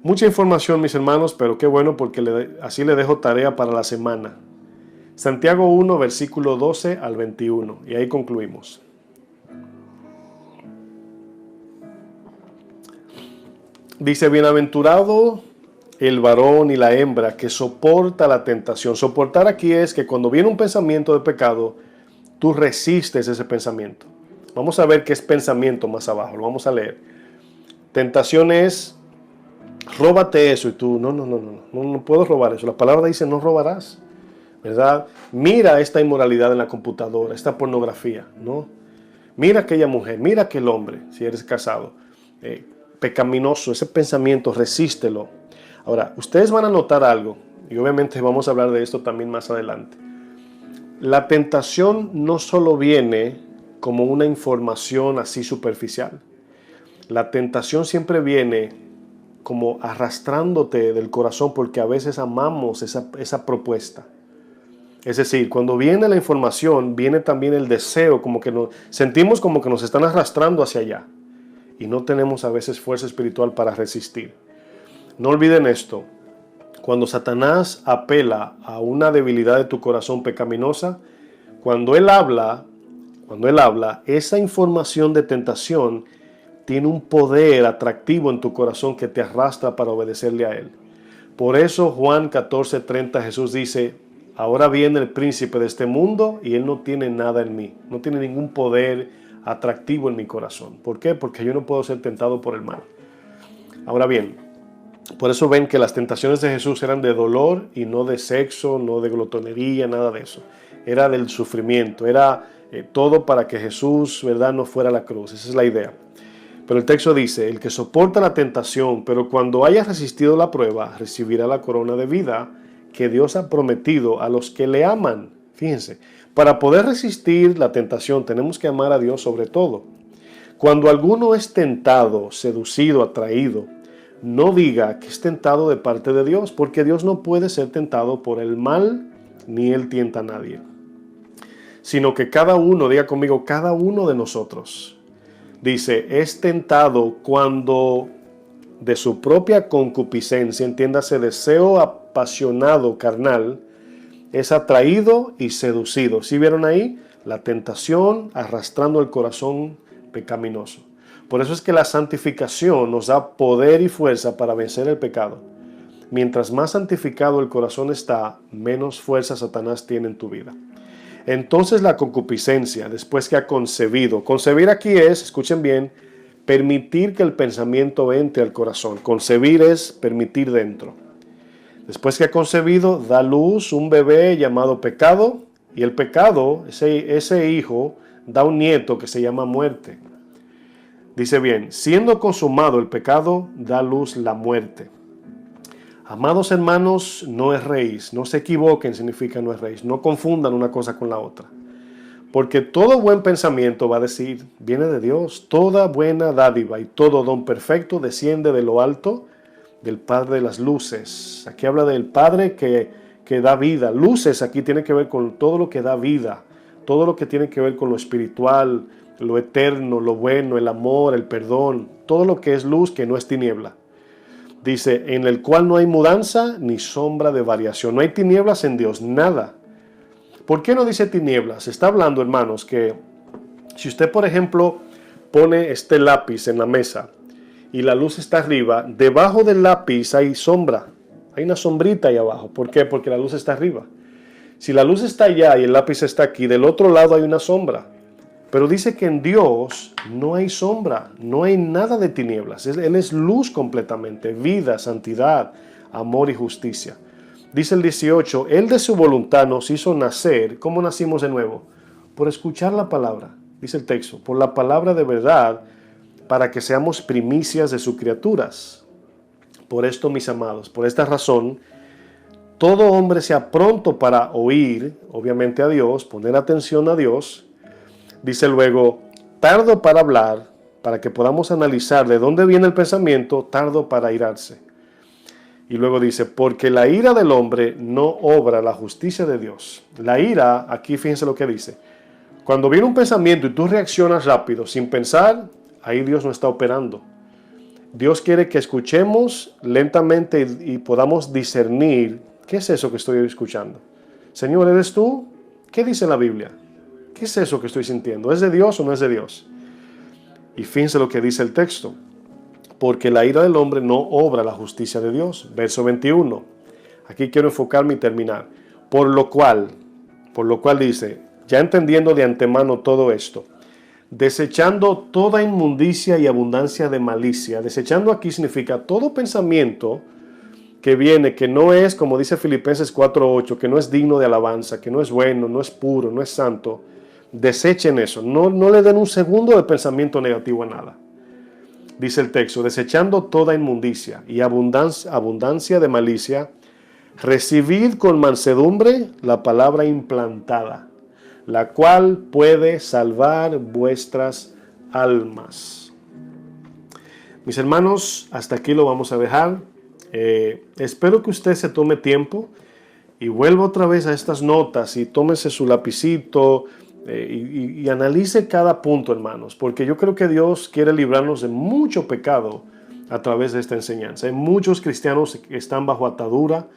Mucha información, mis hermanos, pero qué bueno porque así le dejo tarea para la semana. Santiago 1, versículo 12 al 21 y ahí concluimos. Dice, bienaventurado el varón y la hembra que soporta la tentación. Soportar aquí es que cuando viene un pensamiento de pecado, tú resistes ese pensamiento. Vamos a ver qué es pensamiento más abajo, lo vamos a leer. Tentación es, róbate eso y tú, no puedo robar eso. La palabra dice, no robarás, ¿verdad? Mira esta inmoralidad en la computadora, esta pornografía, ¿no? Mira aquella mujer, mira aquel hombre, si eres casado. Pecaminoso, ese pensamiento, resístelo. Ahora, ustedes van a notar algo, y obviamente vamos a hablar de esto también más adelante. La tentación no solo viene como una información así superficial. La tentación siempre viene como arrastrándote del corazón porque a veces amamos esa propuesta. Es decir, cuando viene la información, viene también el deseo, como que sentimos como que nos están arrastrando hacia allá. Y no tenemos a veces fuerza espiritual para resistir. No olviden esto. Cuando Satanás apela a una debilidad de tu corazón pecaminosa, cuando él habla, esa información de tentación tiene un poder atractivo en tu corazón que te arrastra para obedecerle a él. Por eso Juan 14:30 Jesús dice, ahora viene el príncipe de este mundo y él no tiene nada en mí, no tiene ningún poder atractivo en mi corazón. ¿Por qué? Porque yo no puedo ser tentado por el mal. Ahora bien, por eso ven que las tentaciones de Jesús eran de dolor y no de sexo, no de glotonería, nada de eso. Era del sufrimiento, era todo para que Jesús, ¿verdad?, no fuera a la cruz. Esa es la idea. Pero el texto dice, el que soporta la tentación, pero cuando haya resistido la prueba, recibirá la corona de vida que Dios ha prometido a los que le aman. Fíjense, para poder resistir la tentación tenemos que amar a Dios sobre todo. Cuando alguno es tentado, seducido, atraído, no diga que es tentado de parte de Dios, porque Dios no puede ser tentado por el mal, ni Él tienta a nadie. Sino que cada uno, diga conmigo, cada uno de nosotros, dice, es tentado cuando de su propia concupiscencia, entiéndase, deseo apasionado, carnal, es atraído y seducido. ¿Sí vieron ahí? La tentación arrastrando el corazón pecaminoso. Por eso es que la santificación nos da poder y fuerza para vencer el pecado. Mientras más santificado el corazón está, menos fuerza Satanás tiene en tu vida. Entonces la concupiscencia, después que ha concebido, concebir aquí es, escuchen bien, permitir que el pensamiento entre al corazón. Concebir es permitir dentro. Después que ha concebido, da luz un bebé llamado pecado, y el pecado, ese hijo, da un nieto que se llama muerte. Dice bien, siendo consumado el pecado, da luz la muerte. Amados hermanos, no erréis, no se equivoquen significa no erréis, no confundan una cosa con la otra. Porque todo buen pensamiento, va a decir, viene de Dios. Toda buena dádiva y todo don perfecto desciende de lo alto, del Padre de las luces. Aquí habla del Padre que da vida. Luces aquí tiene que ver con todo lo que da vida, todo lo que tiene que ver con lo espiritual, lo eterno, lo bueno, el amor, el perdón, todo lo que es luz que no es tiniebla. Dice, en el cual no hay mudanza ni sombra de variación. No hay tinieblas en Dios, nada. ¿Por qué no dice tinieblas? Está hablando, hermanos, que si usted, por ejemplo, pone este lápiz en la mesa y la luz está arriba, debajo del lápiz hay sombra. Hay una sombrita ahí abajo. ¿Por qué? Porque la luz está arriba. Si la luz está allá y el lápiz está aquí, del otro lado hay una sombra. Pero dice que en Dios no hay sombra, no hay nada de tinieblas. Él es luz completamente, vida, santidad, amor y justicia. Dice el 18, Él de su voluntad nos hizo nacer. ¿Cómo nacimos de nuevo? Por escuchar la palabra, dice el texto, por la palabra de verdad, para que seamos primicias de sus criaturas. Por esto, mis amados, por esta razón, todo hombre sea pronto para oír, obviamente a Dios, poner atención a Dios. Dice luego, tardo para hablar, para que podamos analizar de dónde viene el pensamiento, tardo para irarse. Y luego dice, porque la ira del hombre no obra la justicia de Dios. La ira, aquí fíjense lo que dice. Cuando viene un pensamiento y tú reaccionas rápido, sin pensar, ahí Dios no está operando. Dios quiere que escuchemos lentamente y podamos discernir, ¿qué es eso que estoy escuchando? Señor, ¿eres tú? ¿Qué dice la Biblia? ¿Qué es eso que estoy sintiendo? ¿Es de Dios o no es de Dios? Y fíjense lo que dice el texto. Porque la ira del hombre no obra la justicia de Dios. Verso 21. Aquí quiero enfocarme y terminar. Por lo cual dice, ya entendiendo de antemano todo esto, desechando toda inmundicia y abundancia de malicia. Desechando aquí significa todo pensamiento que viene, que no es, como dice Filipenses 4:8, que no es digno de alabanza, que no es bueno, no es puro, no es santo. Desechen eso. No le den un segundo de pensamiento negativo a nada. Dice el texto, desechando toda inmundicia y abundancia de malicia, recibid con mansedumbre la palabra implantada, la cual puede salvar vuestras almas. Mis hermanos, hasta aquí lo vamos a dejar. Espero que usted se tome tiempo y vuelva otra vez a estas notas y tómese su lapicito y analice cada punto, hermanos, porque yo creo que Dios quiere librarnos de mucho pecado a través de esta enseñanza. Hay muchos cristianos que están bajo atadura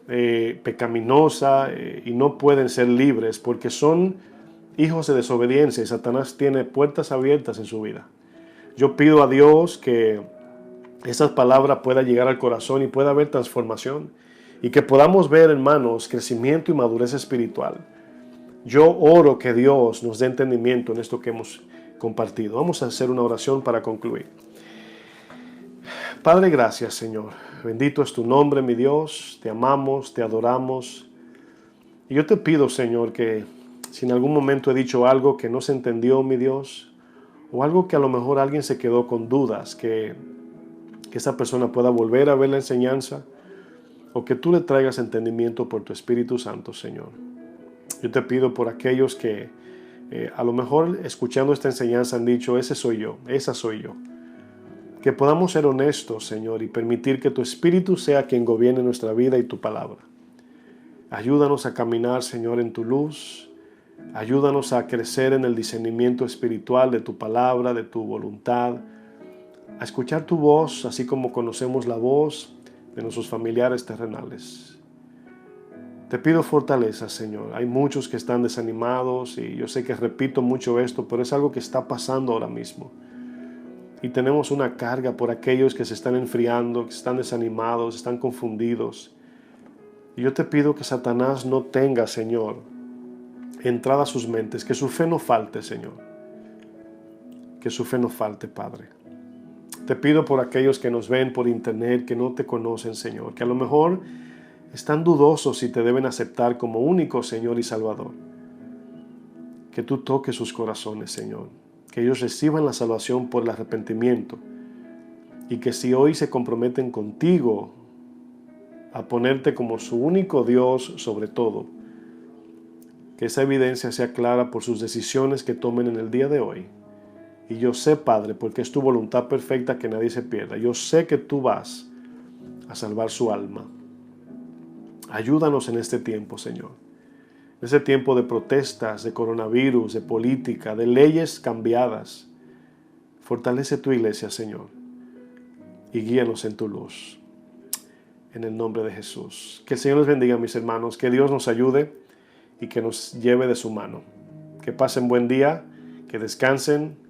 pecaminosa y no pueden ser libres porque son hijos de desobediencia y Satanás tiene puertas abiertas en su vida. Yo pido a Dios que esas palabras puedan llegar al corazón y pueda haber transformación y que podamos ver, hermanos, crecimiento y madurez espiritual. Yo oro que Dios nos dé entendimiento en esto que hemos compartido. Vamos a hacer una oración para concluir. Padre, gracias, Señor. Bendito es tu nombre, mi Dios. Te amamos, te adoramos. Y yo te pido, Señor, que si en algún momento he dicho algo que no se entendió, mi Dios, o algo que a lo mejor alguien se quedó con dudas, que esa persona pueda volver a ver la enseñanza, o que tú le traigas entendimiento por tu Espíritu Santo, Señor. Yo te pido por aquellos que a lo mejor escuchando esta enseñanza han dicho, ese soy yo, esa soy yo. Que podamos ser honestos, Señor, y permitir que tu Espíritu sea quien gobierne nuestra vida y tu palabra. Ayúdanos a caminar, Señor, en tu luz. Ayúdanos a crecer en el discernimiento espiritual de tu palabra, de tu voluntad. A escuchar tu voz, así como conocemos la voz de nuestros familiares terrenales. Te pido fortaleza, Señor. Hay muchos que están desanimados y yo sé que repito mucho esto, pero es algo que está pasando ahora mismo. Y tenemos una carga por aquellos que se están enfriando, que están desanimados, están confundidos. Y yo te pido que Satanás no tenga, Señor, entrada a sus mentes, que su fe no falte, Señor. Que su fe no falte, Padre. Te pido por aquellos que nos ven por internet, que no te conocen, Señor, que a lo mejor están dudosos si te deben aceptar como único Señor y Salvador. Que tú toques sus corazones, Señor. Que ellos reciban la salvación por el arrepentimiento. Y que si hoy se comprometen contigo a ponerte como su único Dios sobre todo, que esa evidencia sea clara por sus decisiones que tomen en el día de hoy. Y yo sé, Padre, porque es tu voluntad perfecta que nadie se pierda. Yo sé que tú vas a salvar su alma. Ayúdanos en este tiempo, Señor. En este tiempo de protestas, de coronavirus, de política, de leyes cambiadas. Fortalece tu iglesia, Señor. Y guíanos en tu luz. En el nombre de Jesús. Que el Señor les bendiga, mis hermanos. Que Dios nos ayude y que nos lleve de su mano. Que pasen buen día, que descansen